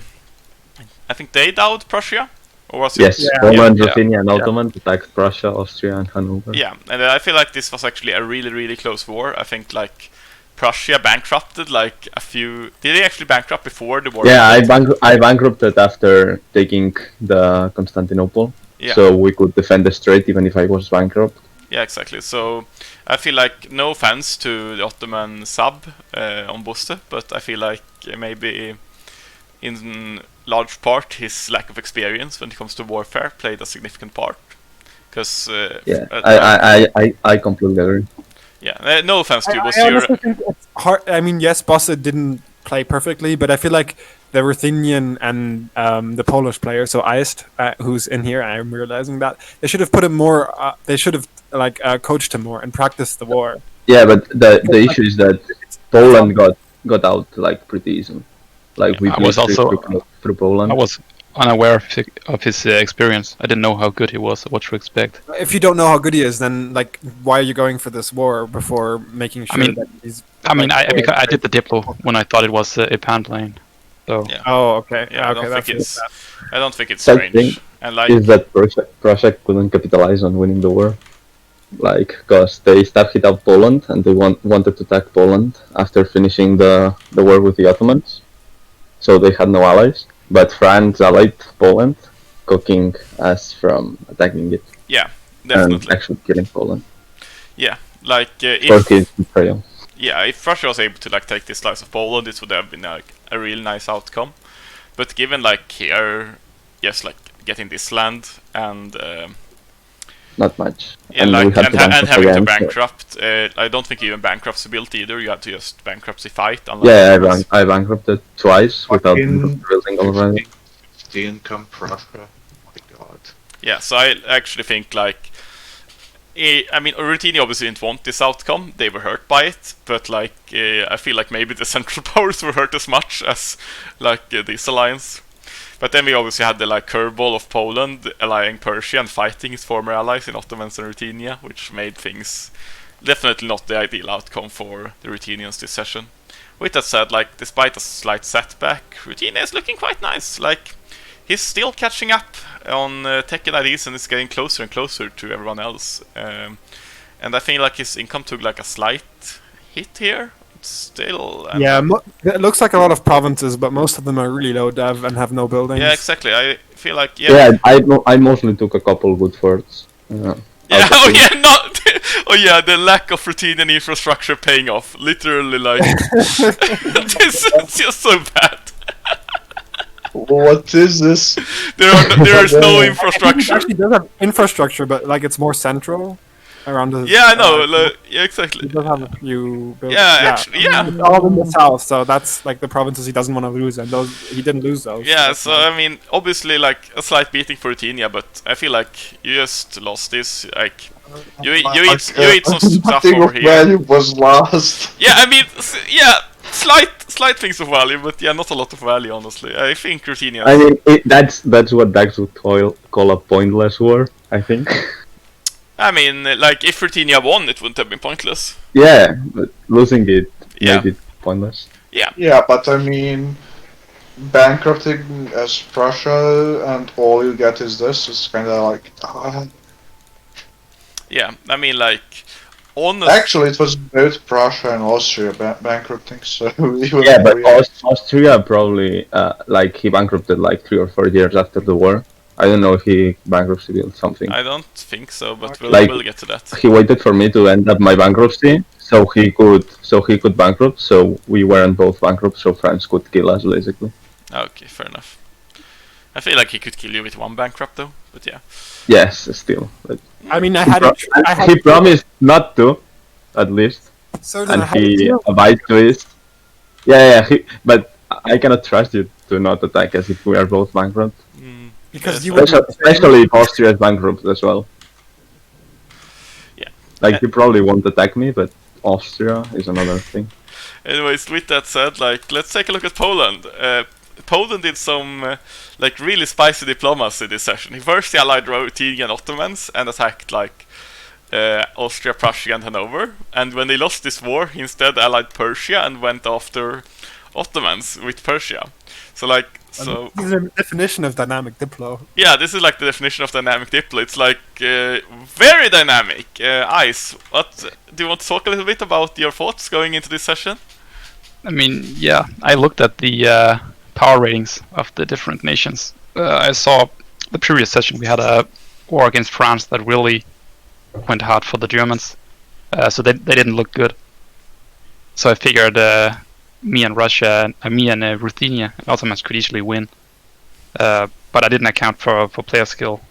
I think they dowed Prussia, or was it? Yes, Yeah. Poland, Yeah. Ruthenia, and Yeah. Ottoman attacked Prussia, Austria, and Hanover. Yeah, and I feel like this was actually a really, really close war. I think like Prussia bankrupted like a few. Did they actually bankrupt before the war? Yeah, ended? I bankrupted after taking the Constantinople, Yeah. so we could defend the strait even if I was bankrupt. Yeah, exactly. So I feel like, no offense to the Ottoman sub on Buste, but I feel like maybe in large part his lack of experience when it comes to warfare played a significant part. Because Yeah, I completely agree. yeah, no offense to you, I Buste. you're- honestly think it's hard. I mean, yes, Bossa didn't play perfectly, but I feel like the Ruthenian and the Polish player, so Iced, who's in here, I'm realizing that they should have put him more. They should have coached him more and practiced the war. Yeah, but the issue is that Poland got out like pretty easily. Like we I was played also- through Poland. I was unaware of his experience. I didn't know how good he was, what to expect. If you don't know how good he is, then like, why are you going for this war before making sure mean, that he's? I mean, like, because I did the Diplo when I thought it was a pan plane. So Yeah. Oh, okay. Yeah, I okay, don't that's think it's. I don't think it's That strange. thing And like, is that Prussia couldn't capitalize on winning the war, like because they started hit out Poland and they wanted to attack Poland after finishing the war with the Ottomans, so they had no allies. But France allied Poland, cooking us from attacking it and definitely. actually killing Poland. Like, For if his betrayal. yeah, if Russia was able to like take this slice of Poland, this would have been like a really nice outcome. But given like here, yes, like getting this land and Not much. yeah, And we like had and, to and bankrupt having to again, so- bankrupt, I don't think even bankruptcy built either. You had to just bankruptcy fight. unlike Yeah, others. I bankrupted twice without Fucking building already. 15 come Prussia. Oh my god. Yeah, so I actually think like, I mean, Ruthenia obviously didn't want this outcome. They were hurt by it, but like, I feel like maybe the Central Powers were hurt as much as like this alliance. But then we obviously had the like curveball of Poland allying Persia and fighting its former allies in Ottomans and Ruthenia, which made things definitely not the ideal outcome for the Ruthenians this session. With that said, like, despite a slight setback, Ruthenia is looking quite nice. Like, he's still catching up on tech and IDs and is getting closer and closer to everyone else. And I feel like his income took like a slight hit here. It's still... Yeah, it looks like a lot of provinces, but most of them are really low dev and have no buildings. yeah, exactly. I feel like... Yeah, I mostly took a couple good forts. Yeah, out of oh it. yeah, not... Oh yeah, the lack of Ruthenian infrastructure paying off. Literally, like... this is just so bad. What is this? There is no It infrastructure. actually does have infrastructure, but like it's more central around the. Yeah, I know. Yeah, exactly. It does have a few. Buildings. Yeah, actually, yeah. It's all in the south, so that's like the provinces he doesn't want to lose, and those he didn't lose those. Yeah, so I mean, obviously, like a slight beating for Ruthenia, but I feel like you just lost this. Like, you eat some stuff Nothing over of here. value was lost. Yeah, I mean, yeah, slight things of value, but yeah, not a lot of value, honestly. I think Ruthenia. I mean, that's what Dax would call a pointless war, I think. I mean, like if Ruthenia won, it wouldn't have been pointless. Yeah, but losing it Yeah. made it pointless. Yeah, but I mean, bankrupting as Prussia and all you get is this. It's kind of like. Yeah, I mean, like, Actually, it was both Prussia and Austria bankrupting, so even Yeah, but we- Austria probably, like, he bankrupted like 3 or 4 years after the war. I don't know if he bankruptcy built something. I don't think so, but Like- we'll get to that. He waited for me to end up my bankruptcy, so he could bankrupt. So we weren't both bankrupt, so France could kill us basically. Okay, fair enough. I feel like he could kill you with one bankrupt though, but yeah. Yes, still. But I mean, I had. he promised not to, at least, Surdon, and I had he two. abides to it. Yeah. But I cannot trust you to not attack us if we are both bankrupt. Because Yes, you would. Especially if Austria is bankrupt as well. Yeah. Like, you probably won't attack me, but Austria is another thing. Anyways, with that said, like, let's take a look at Poland. Poland did some like really spicy diplomacy this session. He first allied Ruthenian Ottomans and attacked like Austria, Prussia, and Hanover. And when they lost this war, he instead allied Persia and went after Ottomans with Persia. So like, so This is a definition of dynamic Diplo. yeah, this is like the definition of dynamic Diplo. It's like very dynamic. Ice, what do you want to talk a little bit about your thoughts going into this session? I mean, yeah, I looked at the power ratings of the different nations. I saw the previous session we had a war against France that really went hard for the Germans, so they didn't look good. So I figured me and Russia, me and Ruthenia and Ottomans could easily win, but I didn't account for player skill,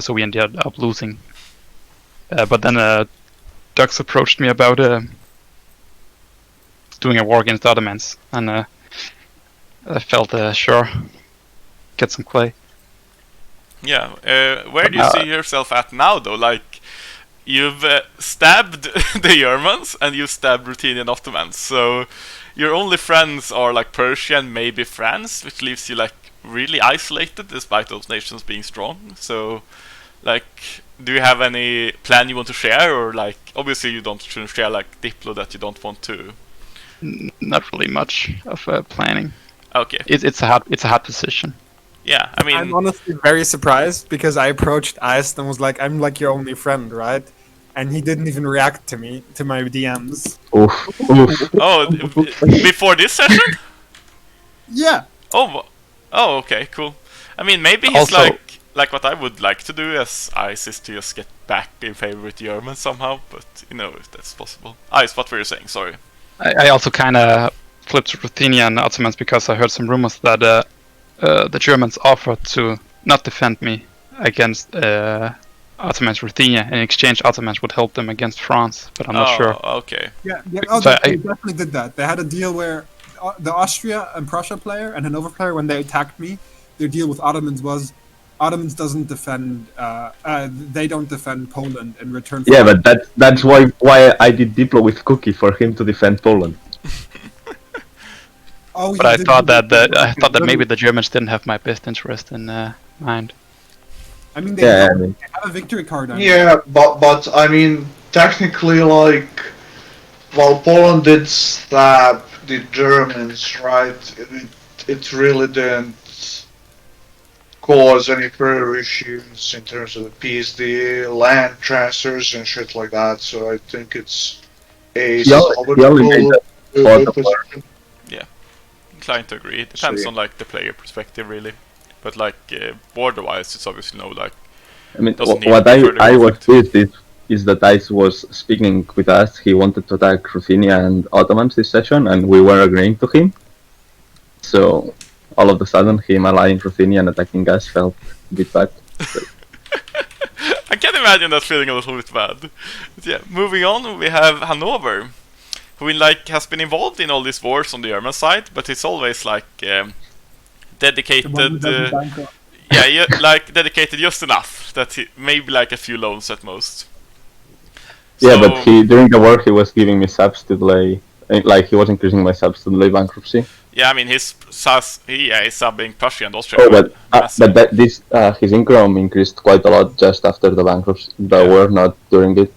so we ended up losing. But then Duggs approached me about doing a war against Ottomans, and I felt sure, get some clay. Yeah, where do you see yourself at now, though? Like, you've stabbed the Germans and you stabbed Ruthenian Ottomans, so your only friends are like Persia and maybe France, which leaves you like really isolated despite those nations being strong. So, like, do you have any plan you want to share, or like, obviously you shouldn't share like Diplo that you don't want to? Not really much of planning. Okay. It's a hard position. Yeah, I mean, I'm honestly very surprised because I approached Ice and was like, "I'm like your only friend, right?" And he didn't even react to my DMs. Oof, oof. oh, before this session? Yeah. Oh, okay, cool. I mean, maybe he's Also- like what I would like to do as Ice is to just get back in favor with German somehow, but you know if that's possible. Ice, what were you saying? Sorry. I also kind of flipped to Ruthenia and Ottomans because I heard some rumors that the Germans offered to not defend me against Ottomans Ruthenia. In exchange, Ottomans would help them against France, but I'm not sure. Okay. Yeah. So They definitely did that. They had a deal where the Austria and Prussia player and Hanover player, when they attacked me, their deal with Ottomans was Ottomans doesn't defend. They don't defend Poland in return. For Yeah, but that's why I did Diplo with Cookie for him to defend Poland. Oh, But I thought that maybe the Germans didn't have my best interest in mind. I mean, they Yeah, have, I mean, they have a victory card on it. Yeah, but I mean, technically, like, while Poland did stab the Germans, right, it really didn't cause any further issues in terms of the peace, the land transfers and shit like that. So I think it's a solid he only made that for the position. Inclined to agree. It depends So, yeah. on like the player perspective, really. But like border-wise, it's obviously no like. I mean, Doesn't need what further I was conflict. with is that Ice was speaking with us. He wanted to attack Ruthenia and Ottomans this session, and we were agreeing to him. So all of a sudden, him allying Ruthenia and attacking us felt a bit bad. I can imagine that feeling a little bit bad. But yeah, moving on, we have Hanover, who like has been involved in all these wars on the German side, but it's always like dedicated. Like dedicated just enough that maybe like a few loans at most. Yeah, So- but during the war he was giving me subs to delay, like he was increasing my subs to delay bankruptcy. Yeah, I mean he's subbing Prussia and Austria. Oh, but massive. his income increased quite a lot just after the bankruptcy, the war, not during it.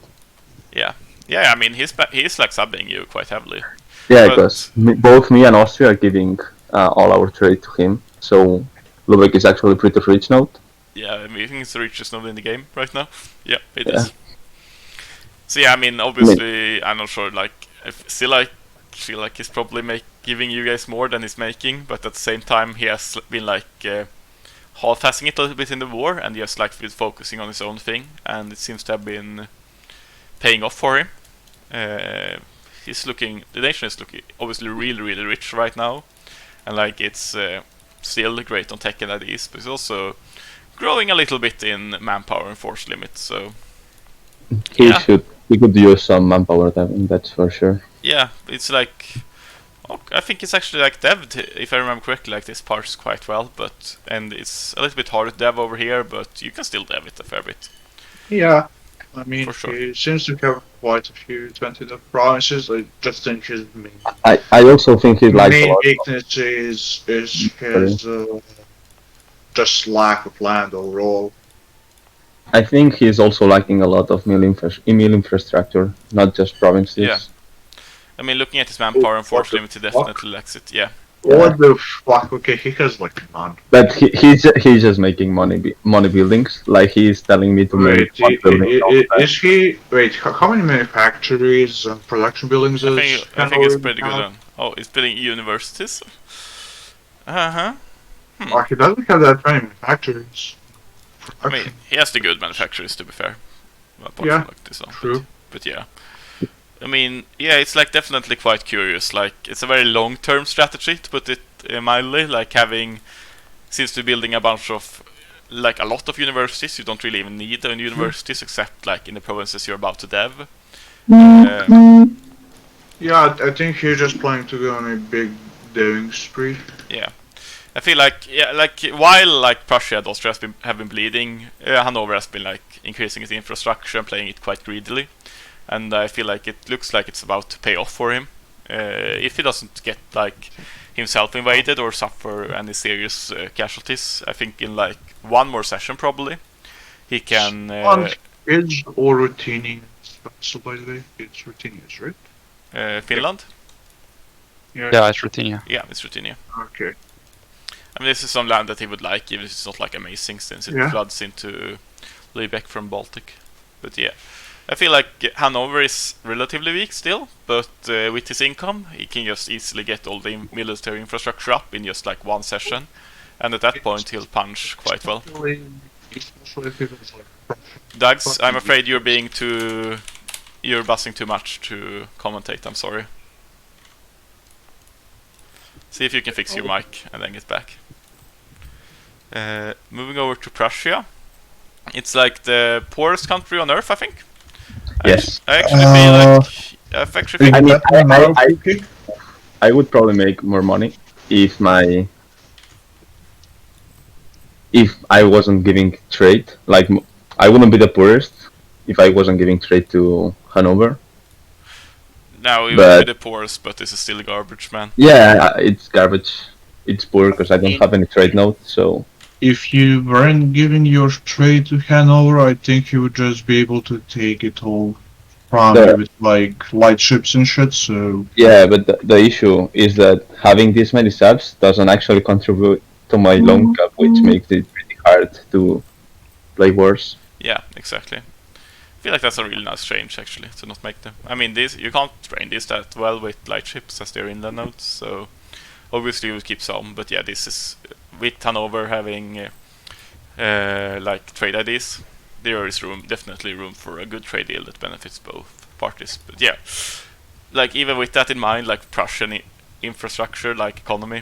Yeah, I mean he's like subbing you quite heavily. Yeah, But- because both me and Austria are giving all our trade to him, so Lubeck is actually pretty rich now. Yeah, I mean, I think it's the richest node in the game right now. Yeah, it Yeah. is. So yeah, I mean, obviously, I'm not sure. Like, I feel like he's probably giving you guys more than he's making, but at the same time, he has been like half-assing it a little bit in the war, and just like focusing on his own thing, and it seems to have been paying off for him. The nation is looking obviously really, really rich right now, and like it's still great on tech and IDs, but it's also growing a little bit in manpower and force limits. So He Yeah. could use some manpower, that's for sure. yeah, it's like I think it's actually like dev'd, if I remember correctly, like this parts quite well, and it's a little bit harder to dev over here, but you can still dev it a fair bit. Yeah, I mean, For sure. he seems to have quite a few 20 provinces. I just think his I also think he likes a main lot. weakness is his just lack of land overall. I think he's also lacking a lot of mill infrastructure, not just provinces. Yeah. I mean, looking at his manpower and force limit, he definitely lacks it. Yeah. What the fuck? Okay, he has like none. But he's just making money buildings. Like he's telling me to make one building. Is he? Wait, how many manufactories and production buildings is? I think it's pretty good. Oh, he's building universities. Oh, he doesn't have that many manufactories. I mean, he has the good manufacturers, to be fair. Apart Yeah, from, like, this one, true. But yeah. I mean, yeah, it's like definitely quite curious. Like, it's a very long-term strategy, to put it mildly. Like having, seems to be building a bunch of, like a lot of universities. You don't really even need any universities except like in the provinces you're about to dev. Yeah, I think he's just planning to go on a big deving spree. Yeah. I feel like, yeah, like while like Prussia and Austria have been bleeding, Hanover has been like increasing its infrastructure and playing it quite greedily, and I feel like it looks like it's about to pay off for him. If he doesn't get like himself invaded or suffer any serious casualties, I think in like one more session probably he can. Is or Ruthenian? So by the way, it's Ruthenians, right? Finland. Yeah, it's Ruthenia. Yeah, it's Ruthenia. Okay. I mean, this is some land that he would like, even if it's not like amazing, since it floods into Lübeck from Baltic. But yeah, I feel like Hanover is relatively weak still, but with his income, he can just easily get all the military infrastructure up in just like one session, and at that point he'll punch quite well. Duggs, I'm afraid you're buzzing too much to commentate. I'm sorry. See if you can fix your mic and then get back. Moving over to Prussia. It's like the poorest country on earth, I think. Yes. I actually feel like... I would probably make more money if I wasn't giving trade. Like, I wouldn't be the poorest if I wasn't giving trade to Hanover. Now you would be the poorest, but this is still garbage, man. Yeah, it's garbage. It's poor because I don't have any trade note, so... If you weren't giving your trade to Hanover, I think you would just be able to take it all probably with like light ships and shit, so... Yeah, but the issue is that having this many subs doesn't actually contribute to my long cap, which makes it pretty hard to play wars. Yeah, exactly. I feel like that's a really nice change, actually, to not make them. I mean, you can't train this that well with light ships as they're inland nodes, so obviously you would keep some. But yeah, this is with Hanover having like trade IDs, there is definitely room for a good trade deal that benefits both parties. But yeah, like even with that in mind, like Prussian infrastructure, like economy,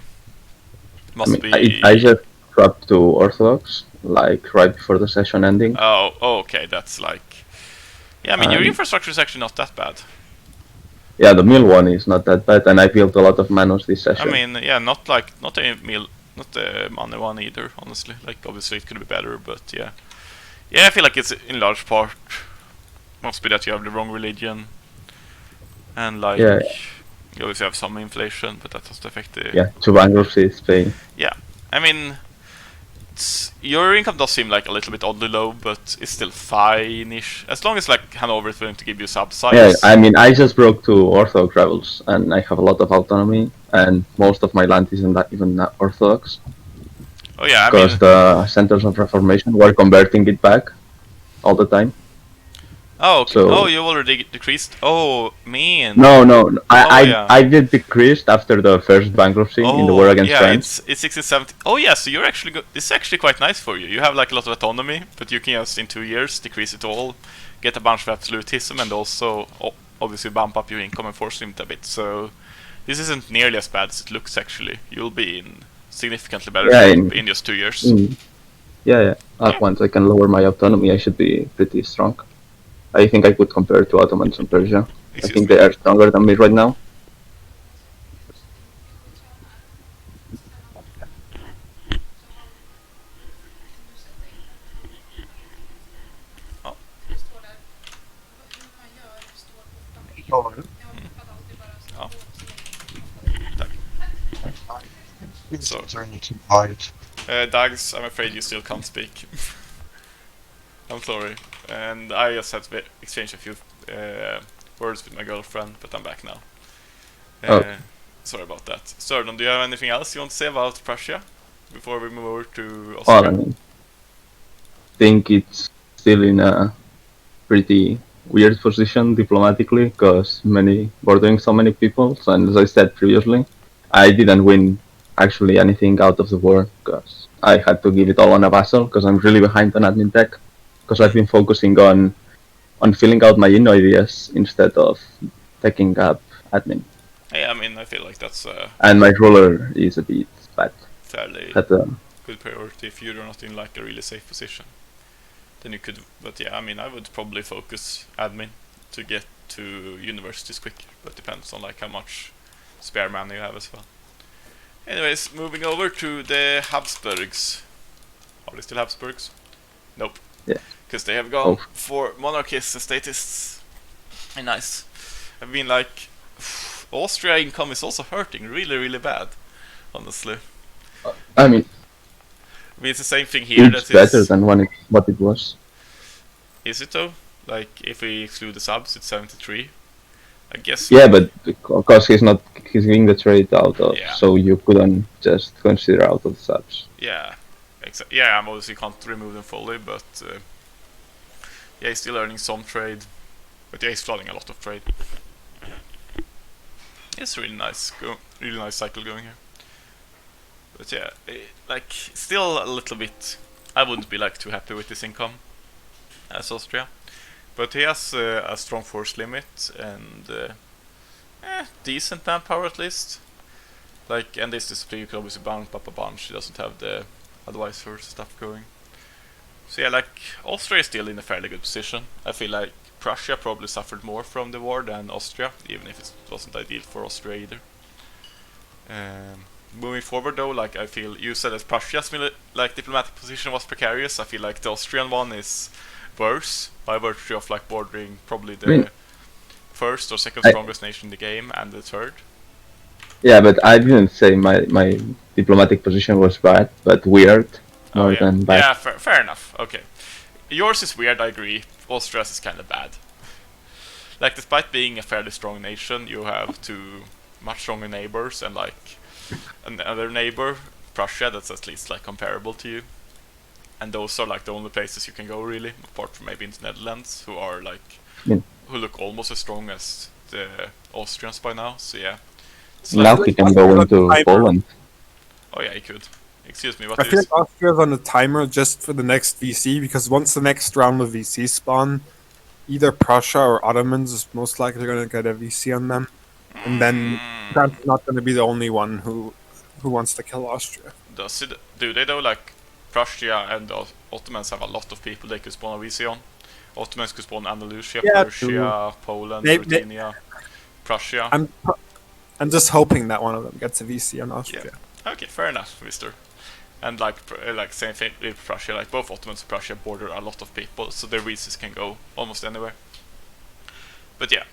must be. I just swapped to Orthodox, like right before the session ending. Oh, okay, that's like. Yeah, I mean, your infrastructure is actually not that bad. Yeah, the mill one is not that bad, and I built a lot of manos this session. I mean, yeah, not the money one either, honestly. Like, obviously it could be better, but yeah. Yeah, I feel like it's in large part must be that you have the wrong religion, and like, you obviously have some inflation, but that doesn't affect the... Yeah, 2 bankruptcies, Spain. Yeah, I mean... your income does seem like a little bit oddly low, but it's still fine-ish. As long as like Hanover is willing to give you subsides. Yeah, I mean, I just broke to Orthodox rebels, and I have a lot of autonomy, and most of my land isn't even Orthodox. Oh yeah, because the centers of reformation were converting it back all the time. Oh, okay. So, you already decreased. Oh, man. No. I did decreased after the first bankruptcy in the war against France. It's 16, 17. Oh, yeah. So you're actually this is actually quite nice for you. You have like a lot of autonomy, but you can just in 2 years decrease it all, get a bunch of absolutism, and also obviously bump up your income and force limit a bit. So this isn't nearly as bad as it looks. Actually, you'll be in significantly better shape in just 2 years. Yeah. Once I can lower my autonomy, I should be pretty strong. I think I could compare to Ottomans and Persia. I think they are stronger than me right now. So, Duggs, I'm afraid you still can't speak. I'm sorry. And I just had to exchange a few words with my girlfriend, but I'm back now. Okay. Sorry about that. Surdon, do you have anything else you want to say about Prussia before we move over to Well, I Austria? mean, think it's still in a pretty weird position diplomatically because bordering so many people. And as I said previously, I didn't win actually anything out of the war because I had to give it all on a vassal because I'm really behind on admin tech because I've been focusing on filling out my inno ideas instead of taking up admin. Yeah, I mean, I feel like that's And my ruler is a bit bad. fairly But, good priority if you're not in like a really safe position. Then you could, but yeah, I mean, I would probably focus admin to get to universities quicker, but depends on like how much spare money you have as well. Anyways, moving over to the Habsburgs. Are they still Habsburgs? Nope. Yeah. Because they have gone Oh. for monarchists and statists. And nice. I mean, like, Austria income is also hurting really, really bad, honestly. I mean, I mean, it's the same thing here. it's better than what it was. Is it though? Like, if we exclude the subs, it's 73. I guess. Yeah, but of course he's giving the trade out of, Yeah. so you couldn't just consider out of the subs. Yeah, yeah, I'm obviously can't remove them fully, but yeah, he's still earning some trade. But yeah, he's flooding a lot of trade. It's really nice, really nice cycle going here. But yeah, like still a little bit. I wouldn't be like too happy with this income as Austria, but he has a strong force limit and decent manpower at least. Like, and this display you can obviously bump up a bunch. He doesn't have the advisor stuff going. So yeah, like Austria is still in a fairly good position. I feel like Prussia probably suffered more from the war than Austria, even if it wasn't ideal for Austria either. Moving forward though, like I feel you said that Prussia's like diplomatic position was precarious. I feel like the Austrian one is worse by virtue of like bordering probably the first or second strongest nation in the game and the third. Yeah, but I didn't say my diplomatic position was bad, but weird more than bad. Yeah, fair enough. Okay, yours is weird. I agree. Austria's is kind of bad. Like, despite being a fairly strong nation, you have two much stronger neighbors and like another neighbor, Prussia, that's at least like comparable to you. And those are like the only places you can go really, apart from maybe in the Netherlands, who are like who look almost as strong as the Austrians by now. So yeah. Now he can go into Poland. Oh yeah, he could. Excuse me, what I feel like Austria's on a timer just for the next VC, because once the next round of VC spawn, either Prussia or Ottomans is most likely going to get a VC on them. And then France is not going to be the only one who wants to kill Austria. Do they though? Like, Prussia and the Ottomans have a lot of people they could spawn a VC on. Ottomans could spawn Andalusia, Persia, Poland, Ruthenia, Prussia. I'm just hoping that one of them gets a VC on Austria. Yeah. Okay, fair enough, mister. And like same thing with Prussia, like both Ottomans and Prussia border a lot of people, so their VCs can go almost anywhere. But yeah,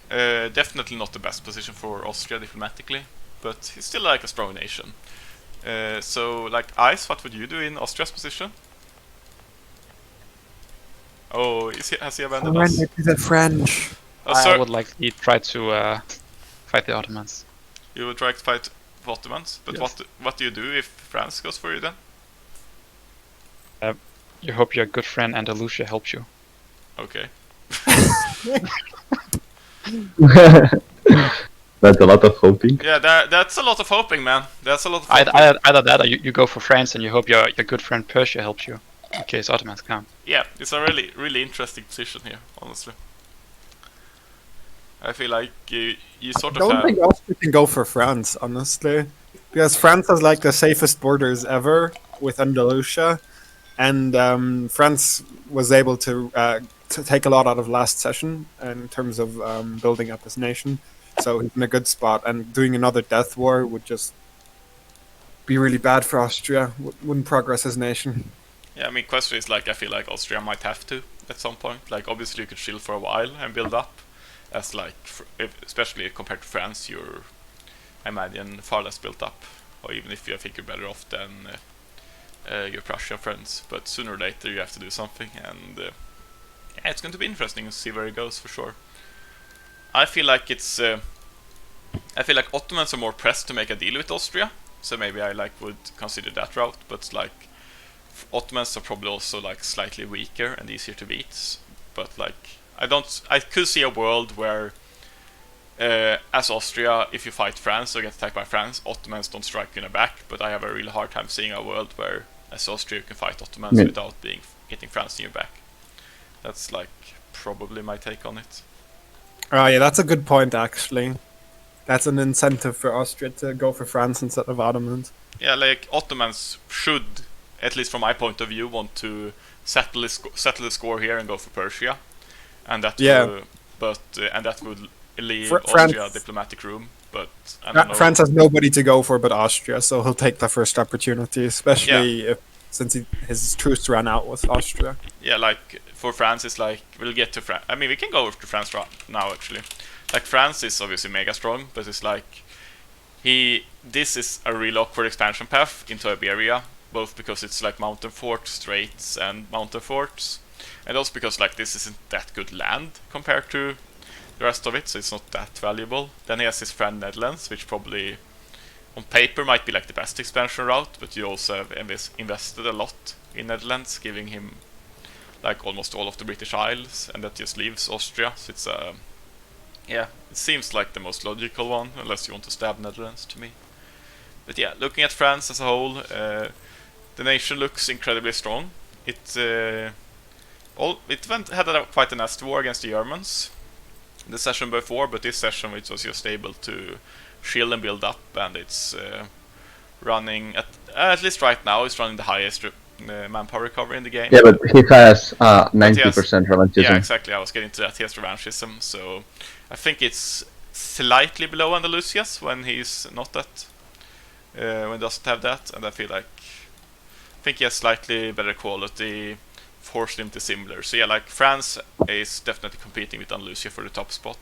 definitely not the best position for Austria diplomatically, but he's still like a strong nation. So like Ice, what would you do in Austria's position? Oh, has he abandoned us? The French. I would likely try to fight the Ottomans. You would try to fight the Ottomans, but yes. what do you do if France goes for you then? You hope your good friend Andalusia helps you. Okay. That's a lot of hoping. Yeah, that's a lot of hoping, man. That's a lot of hoping. Either that or you go for France and you hope your good friend Persia helps you, in case Ottomans come. Yeah, it's a really interesting position here, honestly. I feel like you sort of I don't think Austria can go for France, honestly. Because France has like the safest borders ever with Andalusia. And France was able to take a lot out of last session in terms of building up his nation. So he's in a good spot. And doing another death war would just be really bad for Austria. Wouldn't progress his nation. Yeah, I mean, question is like, I feel like Austria might have to at some point. Like, obviously you could chill for a while and build up. As like, especially compared to France, you're, I imagine, far less built up. Or even if you think you're better off than your Prussian friends. But sooner or later you have to do something, and Yeah, it's going to be interesting to see where it goes for sure. I feel like Ottomans are more pressed to make a deal with Austria, so maybe I would consider that route. But Ottomans are probably also slightly weaker and easier to beat. But I could see a world where, as Austria, if you fight France or get attacked by France, Ottomans don't strike you in the back. But I have a really hard time seeing a world where, as Austria, you can fight Ottomans without hitting France in your back. That's probably my take on it. Oh yeah, that's a good point actually. That's an incentive for Austria to go for France instead of Ottomans. Yeah, Ottomans should, at least from my point of view, want to settle the score here and go for Persia, and that would leave Austria diplomatic room. But I don't know. France has nobody to go for but Austria, so he'll take the first opportunity, especially since his truce ran out with Austria. Yeah, for France, it's we'll get to France. I mean, we can go to France now actually. France is obviously mega strong, but it's this is a real awkward expansion path into Iberia, both because it's mountain forts, straits, and mountain forts, and also because this isn't that good land compared to the rest of it, so it's not that valuable. Then he has his friend Netherlands, which probably on paper might be the best expansion route, but you also have invested a lot in Netherlands, giving him almost all of the British Isles, and that just leaves Austria. So it's it seems like the most logical one, unless you want to stab Netherlands to me. But yeah, looking at France as a whole, the nation looks incredibly strong. It had quite a nasty war against the Germans the session before, but this session it was just able to shield and build up, and it's running at least right now it's running the highest manpower recovery in the game. Yeah, but he has 90% revanchism. Yeah, exactly. I was getting to that. He has revanchism, so I think it's slightly below Andalusia's when he's not that, when he doesn't have that, and I think he has slightly better quality. Force limit is similar. So yeah, France is definitely competing with Andalusia for the top spot.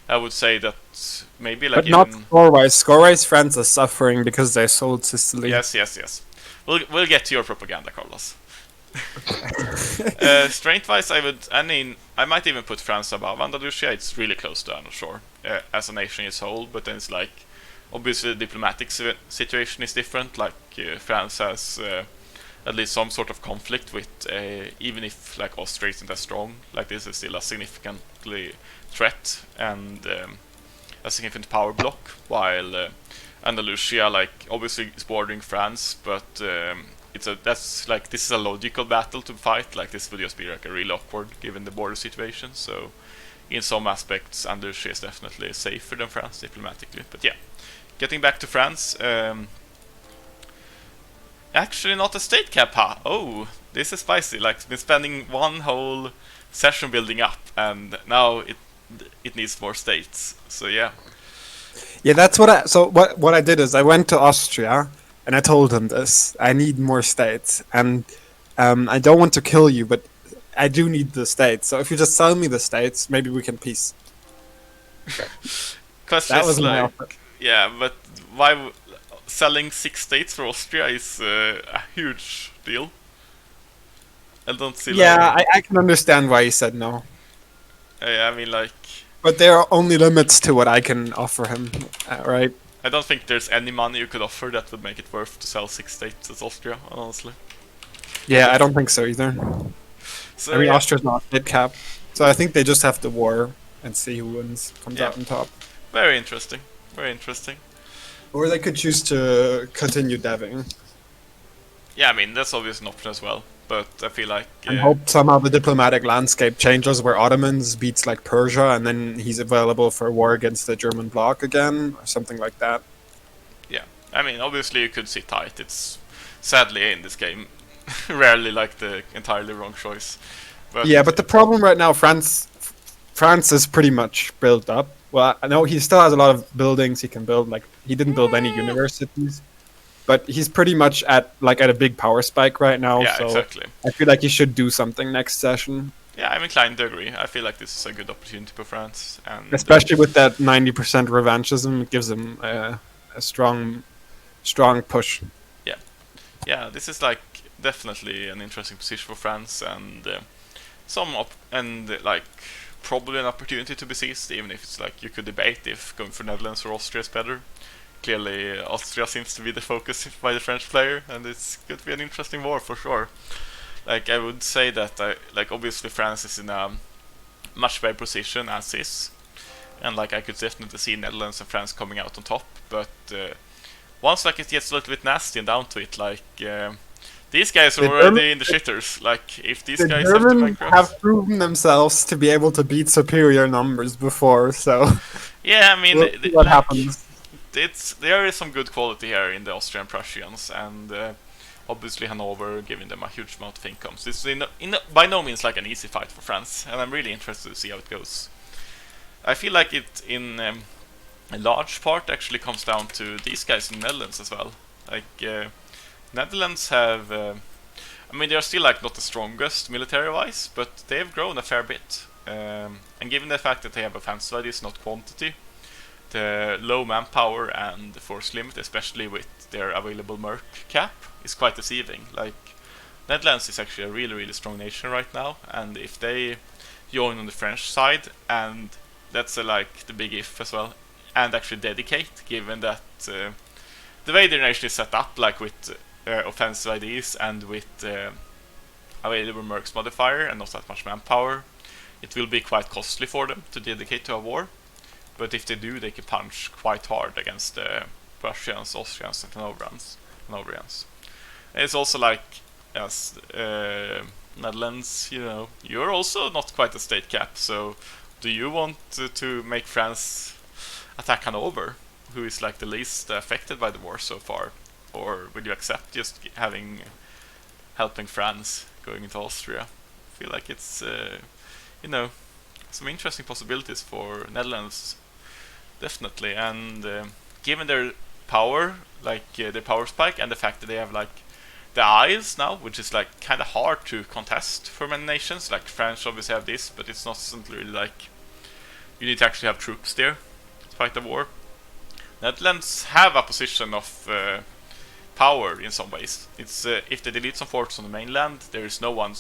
I would say that maybe but not score-wise. Score-wise, France is suffering because they sold Sicily. Yes. We'll get to your propaganda, Carlos. Strength-wise, I might even put France above Andalusia. It's really close to Andalusia as a nation as a whole, but then it's obviously the diplomatic situation is different. France has at least some sort of conflict with, even if Austria isn't as strong, this is still a significantly threat and a significant power block, while Andalusia obviously is bordering France, but this is a logical battle to fight. This would just be a real awkward given the border situation. So in some aspects Andalusia is definitely safer than France diplomatically. But yeah, getting back to France, actually not a state cap, huh? Oh, this is spicy. Been spending one whole session building up, and now it needs more states. So yeah. Yeah, that's what I did is I went to Austria and I told him this. I need more states, and I don't want to kill you, but I do need the states. So if you just sell me the states, maybe we can peace. That was my offer. Yeah, but why? Selling 6 states for Austria is a huge deal. I don't see. Yeah, I can understand why he said no. I mean, but there are only limits to what I can offer him, right? I don't think there's any money you could offer that would make it worth to sell 6 states as Austria, honestly. Yeah, I don't think so either. So, I mean, Austria's not mid cap, so I think they just have to war and see who comes out on top. Very interesting. Very interesting. Or they could choose to continue deving. Yeah, I mean, that's obviously an option as well. But I feel and hope somehow the diplomatic landscape changes where Ottomans beats Persia, and then he's available for war against the German bloc again, or something like that. Yeah, I mean, obviously you could sit tight. It's sadly in this game rarely the entirely wrong choice. But yeah, but the problem right now, France is pretty much built up. Well, I know he still has a lot of buildings he can build. He didn't build any universities. But he's pretty much at a big power spike right now, yeah, so exactly. I feel he should do something next session. Yeah, I'm inclined to agree. I feel this is a good opportunity for France, and especially with that 90% revanchism, it gives him a strong push. Yeah, this is definitely an interesting position for France, and like probably an opportunity to be seized, even if it's like you could debate if going for Netherlands or Austria is better. Clearly, Austria seems to be the focus by the French player, and it's going to be an interesting war for sure. Like I would say that like obviously France is in a much better position as is, and like I could definitely see Netherlands and France coming out on top. But once like it gets a little bit nasty and down to it, like these guys are already in the shitters. Like if these guys have to Germans bankrupt, have proven themselves to be able to beat superior numbers before, so yeah, I mean we'll see what happens. There is some good quality here in the Austrian Prussians, and obviously Hanover giving them a huge amount of income. So it's by no means like an easy fight for France, and I'm really interested to see how it goes. I feel like it in a large part actually comes down to these guys in the Netherlands as well. Like Netherlands have, I mean, they're still like not the strongest military-wise, but they've grown a fair bit. And given the fact that they have offensive ideas, not quantity, the low manpower and the force limit, especially with their available merc cap, is quite deceiving. Like Netherlands is actually a really strong nation right now, and if they join on the French side, and that's like the big if as well, and actually dedicate, given that the way their nation is set up, like with offensive IDs and with available mercs modifier and not that much manpower, it will be quite costly for them to dedicate to a war. But if they do, they can punch quite hard against the Prussians, Austrians, and Hanoverians. And it's also like, as Netherlands, you know, you're also not quite a state cap. So, do you want to make France attack Hanover, who is like the least affected by the war so far, or will you accept just helping France going into Austria? I feel like it's you know, some interesting possibilities for Netherlands. Definitely, and given their power, like their power spike, and the fact that they have like the Isles now, which is like kind of hard to contest for many nations. Like France obviously have this, but it's not really like you need to actually have troops there to fight the war. Netherlands have a position of power in some ways. It's if they delete some forts on the mainland, there is no one,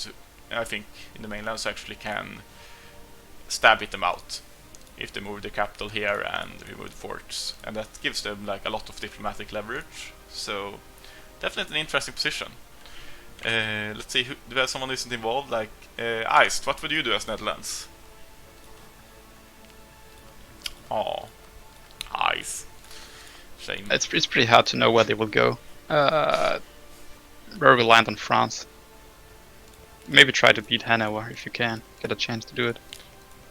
I think, in the mainland who actually can stab them out. If they move the capital here and remove the forts, and that gives them like a lot of diplomatic leverage. So definitely an interesting position. Let's see, do we have someone who isn't involved? Like Iced, what would you do as Netherlands? Oh, Ice. Shame. It's pretty hard to know where they will go. Where will land on France? Maybe try to beat Hanover if you can get a chance to do it.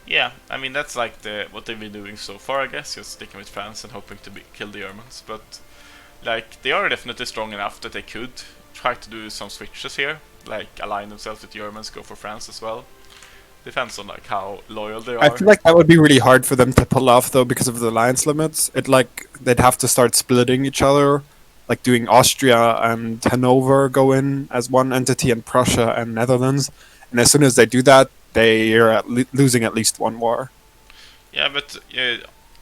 Yeah, I mean that's like what they've been doing so far, I guess, just sticking with France and hoping to kill the Germans. But like they are definitely strong enough that they could try to do some switches here, like align themselves with the Germans, go for France as well. Depends on like how loyal they are. I feel like that would be really hard for them to pull off though because of the alliance limits. It like they'd have to start splitting each other, like doing Austria and Hanover go in as one entity and Prussia and Netherlands. And as soon as they do that, they are losing at least one war. Yeah, but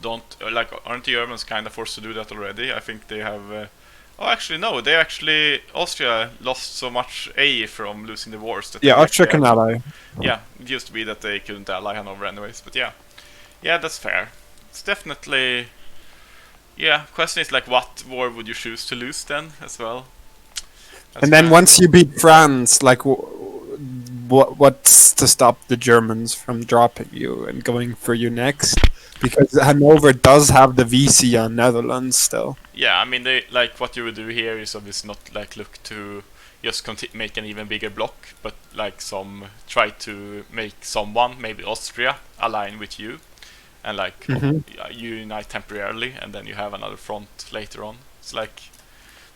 aren't the Germans kind of forced to do that already? I think they have. Oh, actually no. Austria lost so much from losing the wars that. Yeah, Austria can ally. Yeah, it used to be that they couldn't ally Hanover anyways. But yeah, that's fair. It's definitely. Yeah, question is like, what war would you choose to lose then as well? And then once you beat France, like. What's to stop the Germans from dropping you and going for you next? Because Hanover does have the VC on Netherlands still. Yeah, I mean, they like what you would do here is obviously not like look to just make an even bigger block, but like try to make someone, maybe Austria, align with you, and like you unite temporarily, and then you have another front later on. It's like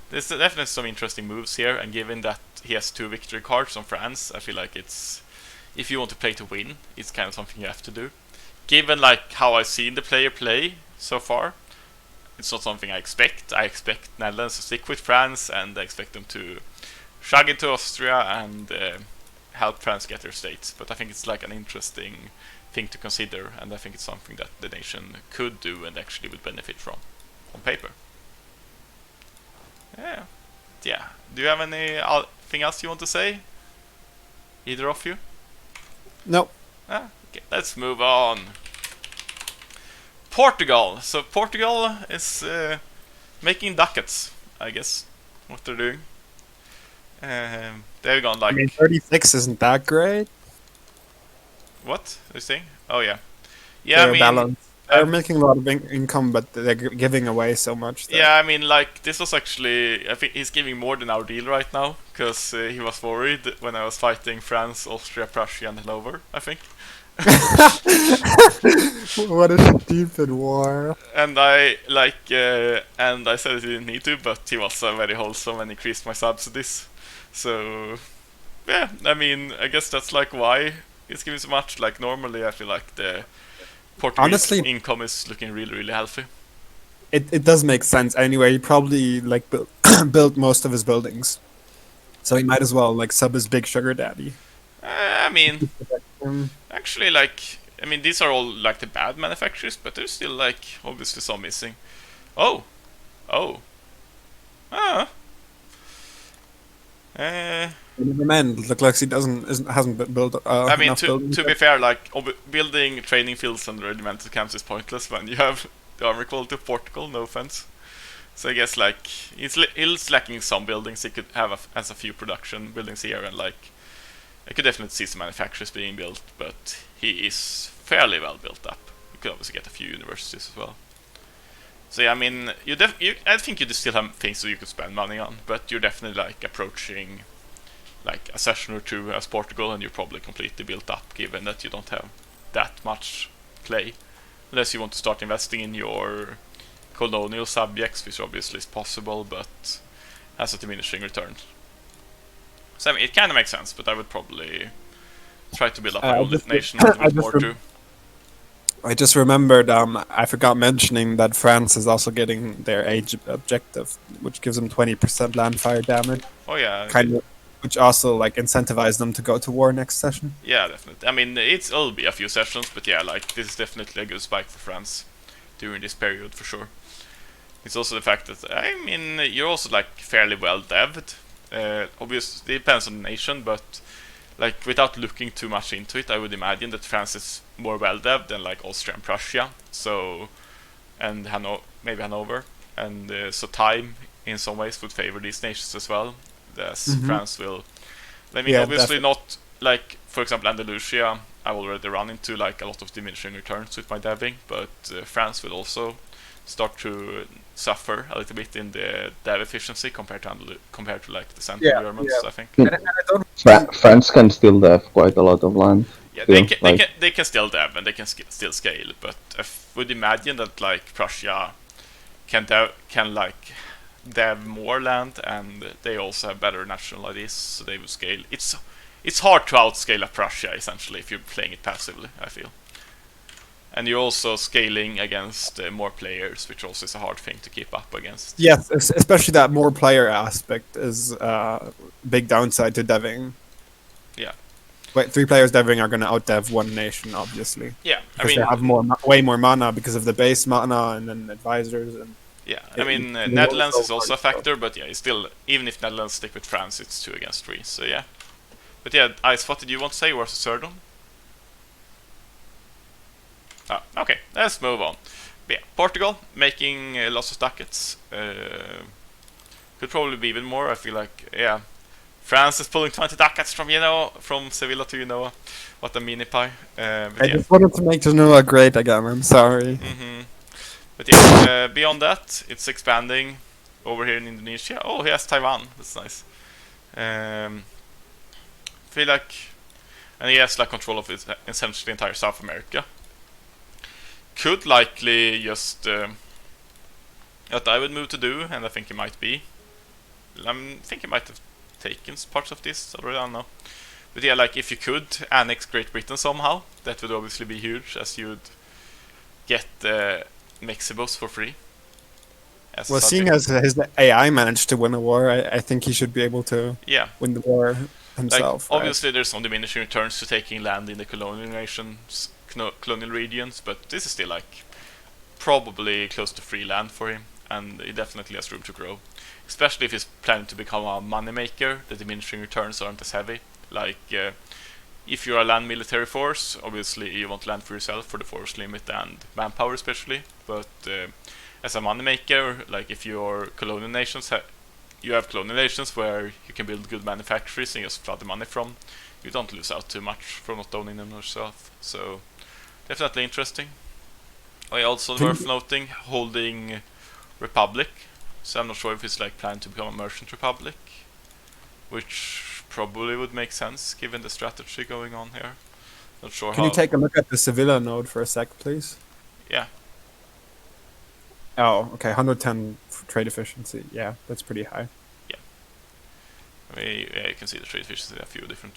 there's definitely some interesting moves here, and given that he has 2 victory cards on France, I feel like it's, if you want to play to win, it's kind of something you have to do. Given like how I've seen the player play so far, it's not something I expect. I expect Netherlands to stick with France, and I expect them to shrug into Austria and help France get their states. But I think it's like an interesting thing to consider, and I think it's something that the nation could do and actually would benefit from on paper. Yeah. Do you have anything else you want to say? Either of you? No. Okay, let's move on. Portugal. So Portugal is making ducats, I guess. What they're doing. They've gone I like mean, 36 isn't that great. what? Are you saying? Oh yeah, yeah. I They're mean, balanced. They're making a lot of income, but they're giving away so much. That... yeah. I mean, like this was actually. I think he's giving more than our deal right now because he was worried when I was fighting France, Austria, Prussia, and Hanover. I think. What a stupid war. And I like, and I said I didn't need to, but he was very wholesome and increased my subsidies. So, yeah, I mean, I guess that's like why he's giving so much. Like normally, I feel like the Portuguese Honestly, income is looking really healthy. it does make sense. Anyway, he probably like built most of his buildings, so he might as well like sub his big sugar daddy. I mean, Um, actually, like, I mean, these are all like the bad manufacturers, but there's still like obviously some missing. Oh, ah. Never mind. Look like he hasn't been built. I mean, enough to buildings be yet. fair, like building training fields and regimental camps is pointless when you have the armor quality of Portugal. No offense. So I guess like he's lacking some buildings. He could have as a few production buildings here, and like I could definitely see some manufacturers being built, but he is fairly well built up. You could obviously get a few universities as well. So yeah, I mean, I think you still have things that you could spend money on, but you're definitely like approaching like a session or two as Portugal, and you're probably completely built up, given that you don't have that much play, unless you want to start investing in your colonial subjects, which obviously is possible, but has a diminishing return. So I mean, it kind of makes sense, but I would probably try to build up my own nation a little bit more too. I just remembered. I forgot mentioning that France is also getting their age objective, which gives them 20% land fire damage. Oh yeah, Kind of, which also like incentivizes them to go to war next session. yeah, definitely. I mean, it'll be a few sessions, but yeah, like this is definitely a good spike for France during this period for sure. It's also the fact that I mean you're also like fairly well devved. Obviously, it depends on the nation, but like without looking too much into it, I would imagine that France is more well devved than like Austria and Prussia. So, and maybe Hanover, and so time in some ways would favor these nations as well. As France will. I mean, Yeah, obviously not like for example Andalusia. I've already run into like a lot of diminishing returns with my devving, but France will also start to suffer a little bit in the dev efficiency compared to like the Central Germans, I think. France can still have quite a lot of land. Yeah, still, they can still dev and they can still scale, but I would imagine that like Prussia can like dev more land, and they also have better national IDs, so they will scale. It's hard to outscale a Prussia essentially if you're playing it passively, I feel. And you're also scaling against more players, which also is a hard thing to keep up against. Yes, especially that more player aspect is big downside to deving. Yeah. Wait, 3 players deving are going to outdev one nation, obviously. Yeah, I Because mean, they have way more mana because of the base mana and then advisors and. Yeah, I mean Netherlands is also a factor, but yeah, it's still even if Netherlands stick with France, it's 2 against 3. So yeah, but yeah, Ice, what did you want to say versus Surdon? Okay, let's move on. But yeah, Portugal making lots of ducats. Could probably be even more. I feel like yeah, France is pulling 20 ducats from Sevilla to Genoa. What a mini pie. I just wanted to make Genoa great again. I'm sorry. But yeah, beyond that, it's expanding over here in Indonesia. Oh, he has Taiwan. That's nice. Feel like, and he has like control of essentially entire South America. Could likely just that I would move to do, and I think he might be. I think he might have taken parts of this already. I don't know. But yeah, like if you could annex Great Britain somehow, that would obviously be huge, as you'd get Mexibos for free. Well, seeing as his AI managed to win a war, I think he should be able to win the war himself. Like, obviously, there's some diminishing returns to taking land in the colonial nations, colonial regions, but this is still like probably close to free land for him, and he definitely has room to grow. Especially if he's planning to become a moneymaker, the diminishing returns aren't as heavy. Like if you're a land military force, obviously you want land for yourself for the force limit and manpower especially. But as a moneymaker, like if you're colonial nations, you have colonial nations where you can build good manufactories and just flood the money from. You don't lose out too much from not owning them yourself. So definitely interesting. Also worth noting, holding Republic. So I'm not sure if it's like planned to become a merchant republic, which probably would make sense given the strategy going on here. Not sure Can you take a look at the Sevilla node for a sec, please? Yeah. Oh, okay, 110 trade efficiency. Yeah, that's pretty high. Yeah. Yeah, you can see the trade efficiency in a few different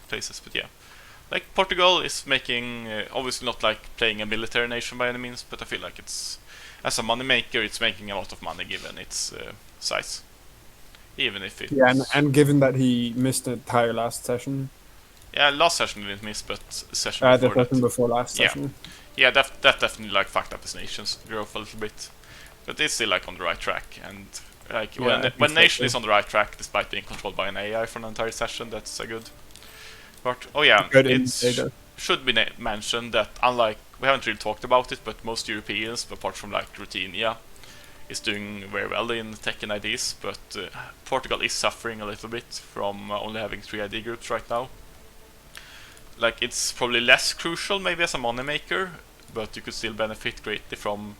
places, but yeah. Like Portugal is making, obviously not like playing a military nation by any means, but I feel like it's, as a money maker, it's making a lot of money given its size. Even if it's... Yeah, and given that he missed the entire last session. Yeah, last session he didn't miss, but session before the session before last session. Yeah, that definitely like fucked up his nation's growth a little bit. But it's still like on the right track, and like when nation is on the right track, despite being controlled by an AI for an entire session, that's a good part. Oh yeah, it should be mentioned that unlike, we haven't really talked about it, but most Europeans, apart from like Ruthenia, is doing very well in tech and IDs, but Portugal is suffering a little bit from only having 3 ID groups right now. Like it's probably less crucial maybe as a money maker, but you could still benefit greatly from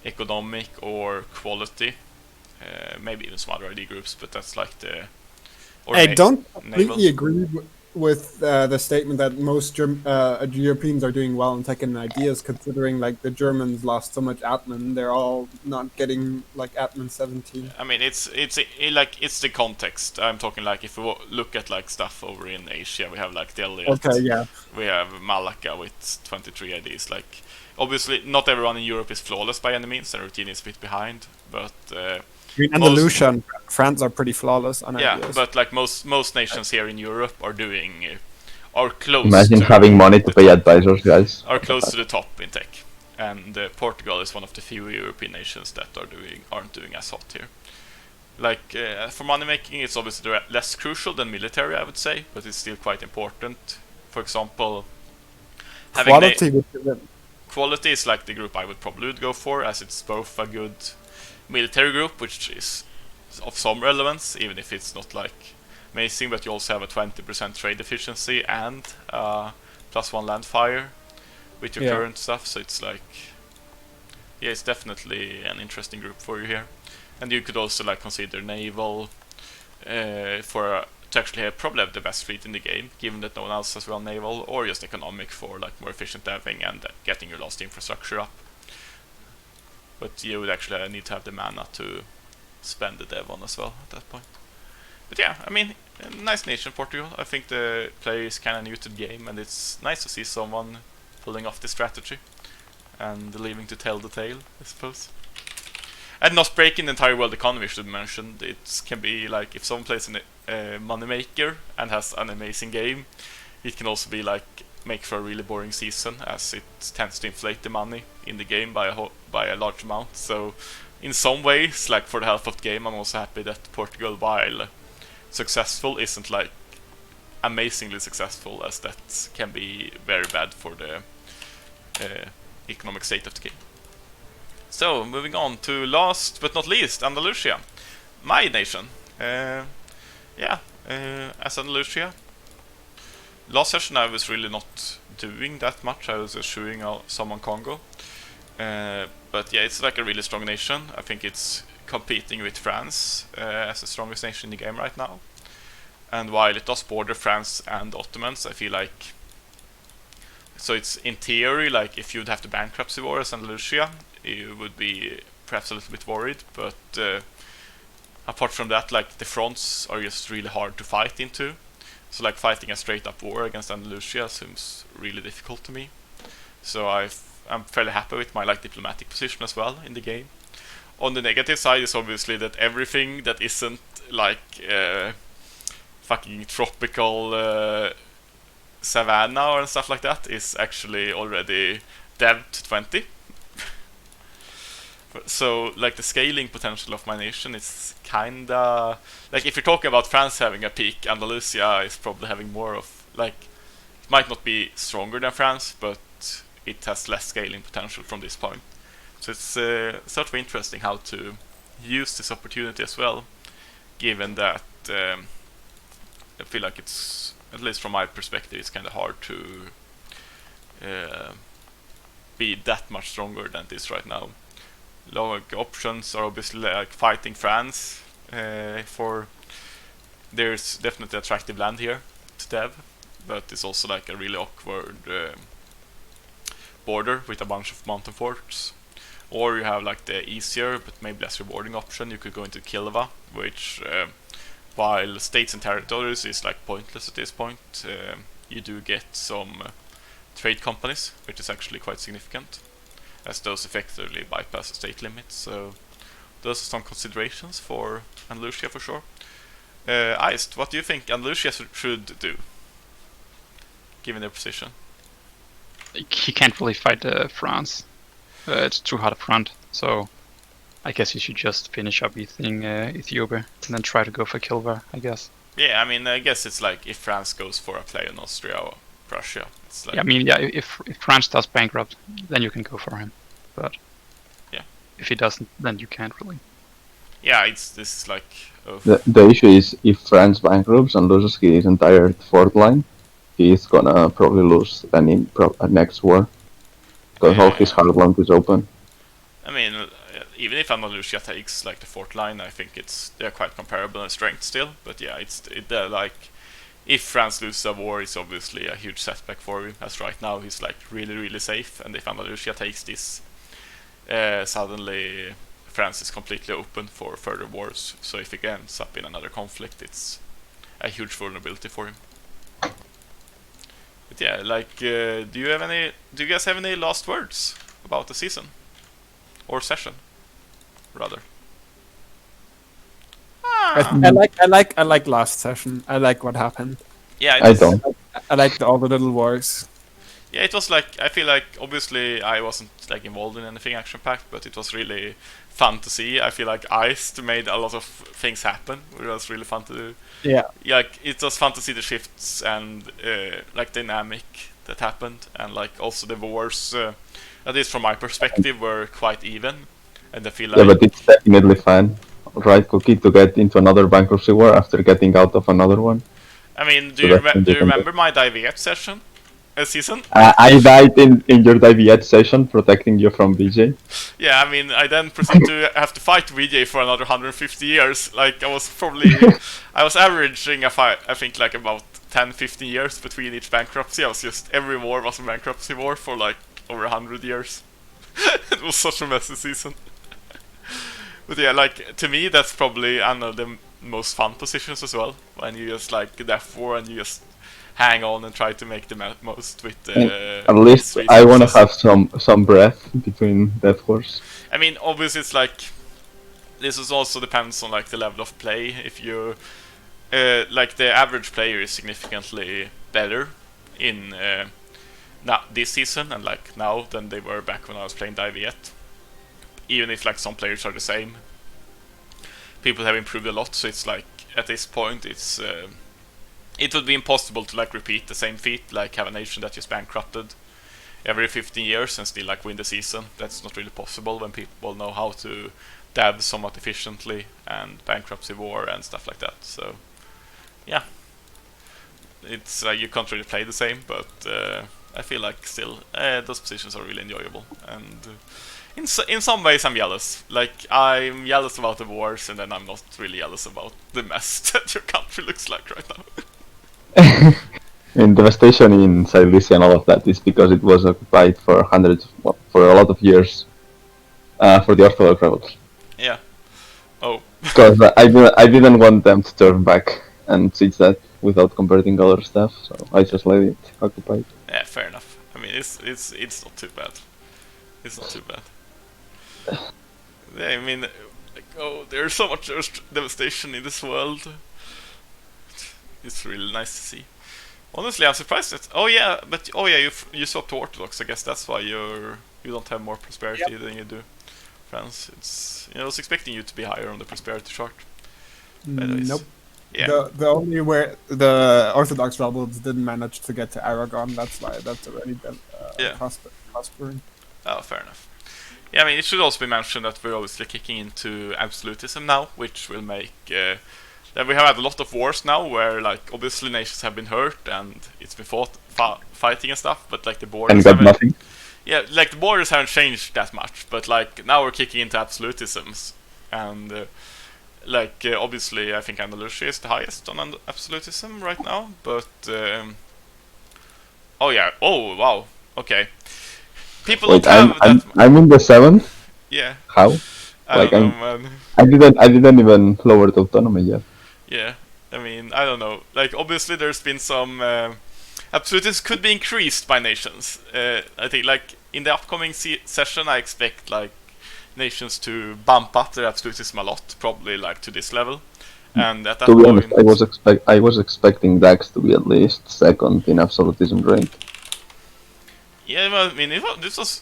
economic or quality, maybe even some other ID groups, but that's like the... I don't completely agree with the statement that most Europeans are doing well in tech and ideas, considering like the Germans lost so much admin. They're all not getting like admin 17. I mean, it's the context. I'm talking like if we look at like stuff over in Asia, we have like Delhi. Okay, yeah. We have Malacca with 23 IDs. Like obviously, not everyone in Europe is flawless by any means, and routine is a bit behind, but. Andalusia and France are pretty flawless on ideas. Yeah, but like most nations here in Europe are doing are close. Imagine to having money to pay advisors, guys. Are close to the top in tech, and Portugal is one of the few European nations that aren't doing as hot here. Like for money making, it's obviously less crucial than military, I would say, but it's still quite important. For example, having quality is like the group I would probably go for, as it's both a good military group, which is of some relevance, even if it's not like amazing, but you also have a 20% trade efficiency and +1 land fire with your current stuff, so it's like, yeah, it's definitely an interesting group for you here. And you could also like consider naval to actually probably have the best fleet in the game, given that no one else has run naval, or just economic for like more efficient deving and getting your last infrastructure up. But you would actually need to have the mana to spend the dev on as well at that point. But yeah, I mean, nice nation, Portugal. I think the player is kind of new to the game, and it's nice to see someone pulling off the strategy and leaving to tell the tale, I suppose. And not breaking the entire world economy, should be mentioned. It can be like if someone plays a money maker and has an amazing game, it can also be like make for a really boring season, as it tends to inflate the money in the game by a large amount. So in some ways, like for the health of the game, I'm also happy that Portugal, while successful, isn't like amazingly successful, as that can be very bad for the economic state of the game. So moving on to last but not least, Andalusia, my nation. As Andalusia, last session I was really not doing that much. I was just shooting some on Congo. But yeah, it's like a really strong nation. I think it's competing with France as the strongest nation in the game right now. And while it does border France and Ottomans, I feel like... So it's in theory, like if you'd have to bankruptcy war as Andalusia, you would be perhaps a little bit worried. But apart from that, like the fronts are just really hard to fight into. So like fighting a straight up war against Andalusia seems really difficult to me. So I'm fairly happy with my like diplomatic position as well in the game. On the negative side is obviously that everything that isn't like fucking tropical savanna or stuff like that is actually already dev to 20. So like the scaling potential of my nation is kinda like, if you're talking about France having a peak, Andalusia is probably having more of like it might not be stronger than France, but it has less scaling potential from this point. So it's sort of interesting how to use this opportunity as well, given that I feel like it's, at least from my perspective, it's kind of hard to be that much stronger than it is right now. Like options are obviously like fighting France. For there's definitely attractive land here to dev, but it's also like a really awkward border with a bunch of mountain forts. Or you have like the easier but maybe less rewarding option. You could go into Kilva, which while states and territories is like pointless at this point, you do get some trade companies, which is actually quite significant, as those effectively bypass the state limits. So those are some considerations for Andalusia for sure. Iced, what do you think Andalusia should do, given their position? He can't really fight France. It's too hard up front, so I guess he should just finish up Ethiopia and then try to go for Kilva, I guess. Yeah, I mean, I guess it's like if France goes for a play on Austria or Prussia, it's like... Yeah, I mean, yeah, if France does bankrupt, then you can go for him. But yeah, if he doesn't, then you can't really. Yeah, this is like... The issue is, if France bankrupts and loses his entire fourth line, he's gonna probably lose any next war. Because all his hardland is open. I mean, even if Andalusia takes like the fourth line, I think they're quite comparable in strength still. But yeah, like if France loses a war, it's obviously a huge setback for him. As right now, he's like really safe, and if Andalusia takes this, suddenly France is completely open for further wars. So if he ends up in another conflict, it's a huge vulnerability for him. But yeah, like, do you guys have any last words about the season or session, rather? I like last session. I like what happened. Yeah, I don't. I liked all the little wars. Yeah, it was like, I feel like obviously I wasn't like involved in anything action packed, but it was really fun to see. I feel like Iced made a lot of things happen, which was really fun to do. Yeah, like it was fun to see the shifts and like dynamic that happened, and like also the wars, at least from my perspective, were quite even. And I feel like, yeah, but it's definitely fun, right, Cookie, to get into another bankruptcy war after getting out of another one. I mean, do you remember my Diviet session? Season? I died in your Diviet session, protecting you from VJ. Yeah, I mean, I then proceeded to have to fight VJ for another 150 years. Like, I was averaging a fight, I think, like about 10-15 years between each bankruptcy. I was just, every war was a bankruptcy war for like over 100 years. It was such a messy season. But yeah, like, to me, that's probably one of the most fun positions as well. When you just like death war and you just hang on and try to make the most with the... At least I want to have some breath between death wars. I mean, obviously it's like... This is also depends on like the level of play. If you... like the average player is significantly better in this season and like now than they were back when I was playing Diviet. Even if like some players are the same. People have improved a lot, so it's like at this point it's... it would be impossible to like repeat the same feat, like have a nation that just bankrupted every 15 years and still like win the season. That's not really possible when people know how to dab somewhat efficiently and bankruptcy war and stuff like that. So yeah, it's you can't really play the same, but I feel like still those positions are really enjoyable, and in some ways I'm jealous. Like I'm jealous about the wars, and then I'm not really jealous about the mess that your country looks like right now. And devastation in Silesia and all of that is because it was occupied for for a lot of years for the Orthodox rebels. Yeah. Oh. Because I didn't want them to turn back and siege that without converting other stuff, so I just let it occupied. Yeah, fair enough. I mean, it's not too bad. It's not too bad. Yeah, I mean, like, oh, there's so much devastation in this world. It's really nice to see. Honestly, I'm surprised that. Oh yeah, you swapped to Orthodox. I guess that's why you don't have more prosperity than you do, France. It's I was expecting you to be higher on the prosperity chart. Nope. Yeah. The only where the Orthodox rebels didn't manage to get to Aragon, that's why that's already been Yeah. prospering. Oh, fair enough. Yeah, I mean, it should also be mentioned that we're obviously kicking into absolutism now, which will make that we have had a lot of wars now where, like, obviously nations have been hurt and it's been fighting and stuff, but like the borders And got haven't. nothing. Yeah, like the borders haven't changed that much, but like now we're kicking into absolutisms, and obviously I think Andalusia is the highest on absolutism right now, but oh yeah, oh wow, okay. People Wait, don't have that. I'm in the 7th? Yeah. How? I Like, don't know, man. I didn't even lower the autonomy yet. Yeah, I mean, I don't know. Like, obviously, there's been some absolutism could be increased by nations. I think, like, in the upcoming session, I expect like nations to bump up their absolutism a lot, probably like to this level. And at that To be point, honest, I was expecting Dax to be at least 2nd in absolutism rank. yeah, well, I mean, this was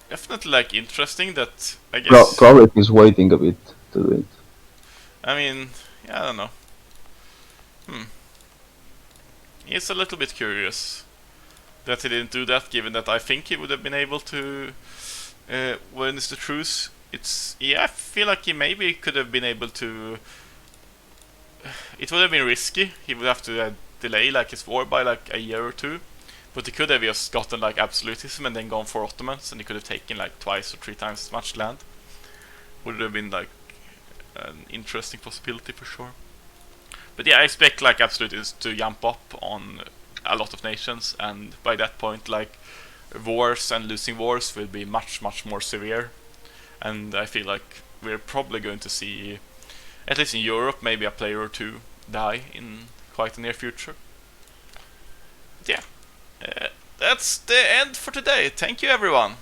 definitely like interesting. That I guess. Probably he's waiting a bit to do it. I mean, yeah, I don't know. It's a little bit curious that he didn't do that, given that I think he would have been able to. When it's the truce, I feel like he maybe could have been able to. It would have been risky. He would have to delay like his war by like a year or two, but he could have just gotten like absolutism and then gone for Ottomans, and he could have taken like twice or 3 times as much land. Would have been like an interesting possibility for sure. But yeah, I expect like absolutists to jump up on a lot of nations, and by that point, like wars and losing wars will be much more severe. And I feel like we're probably going to see, at least in Europe, maybe a player or 2 die in quite the near future. But yeah, that's the end for today. Thank you, everyone.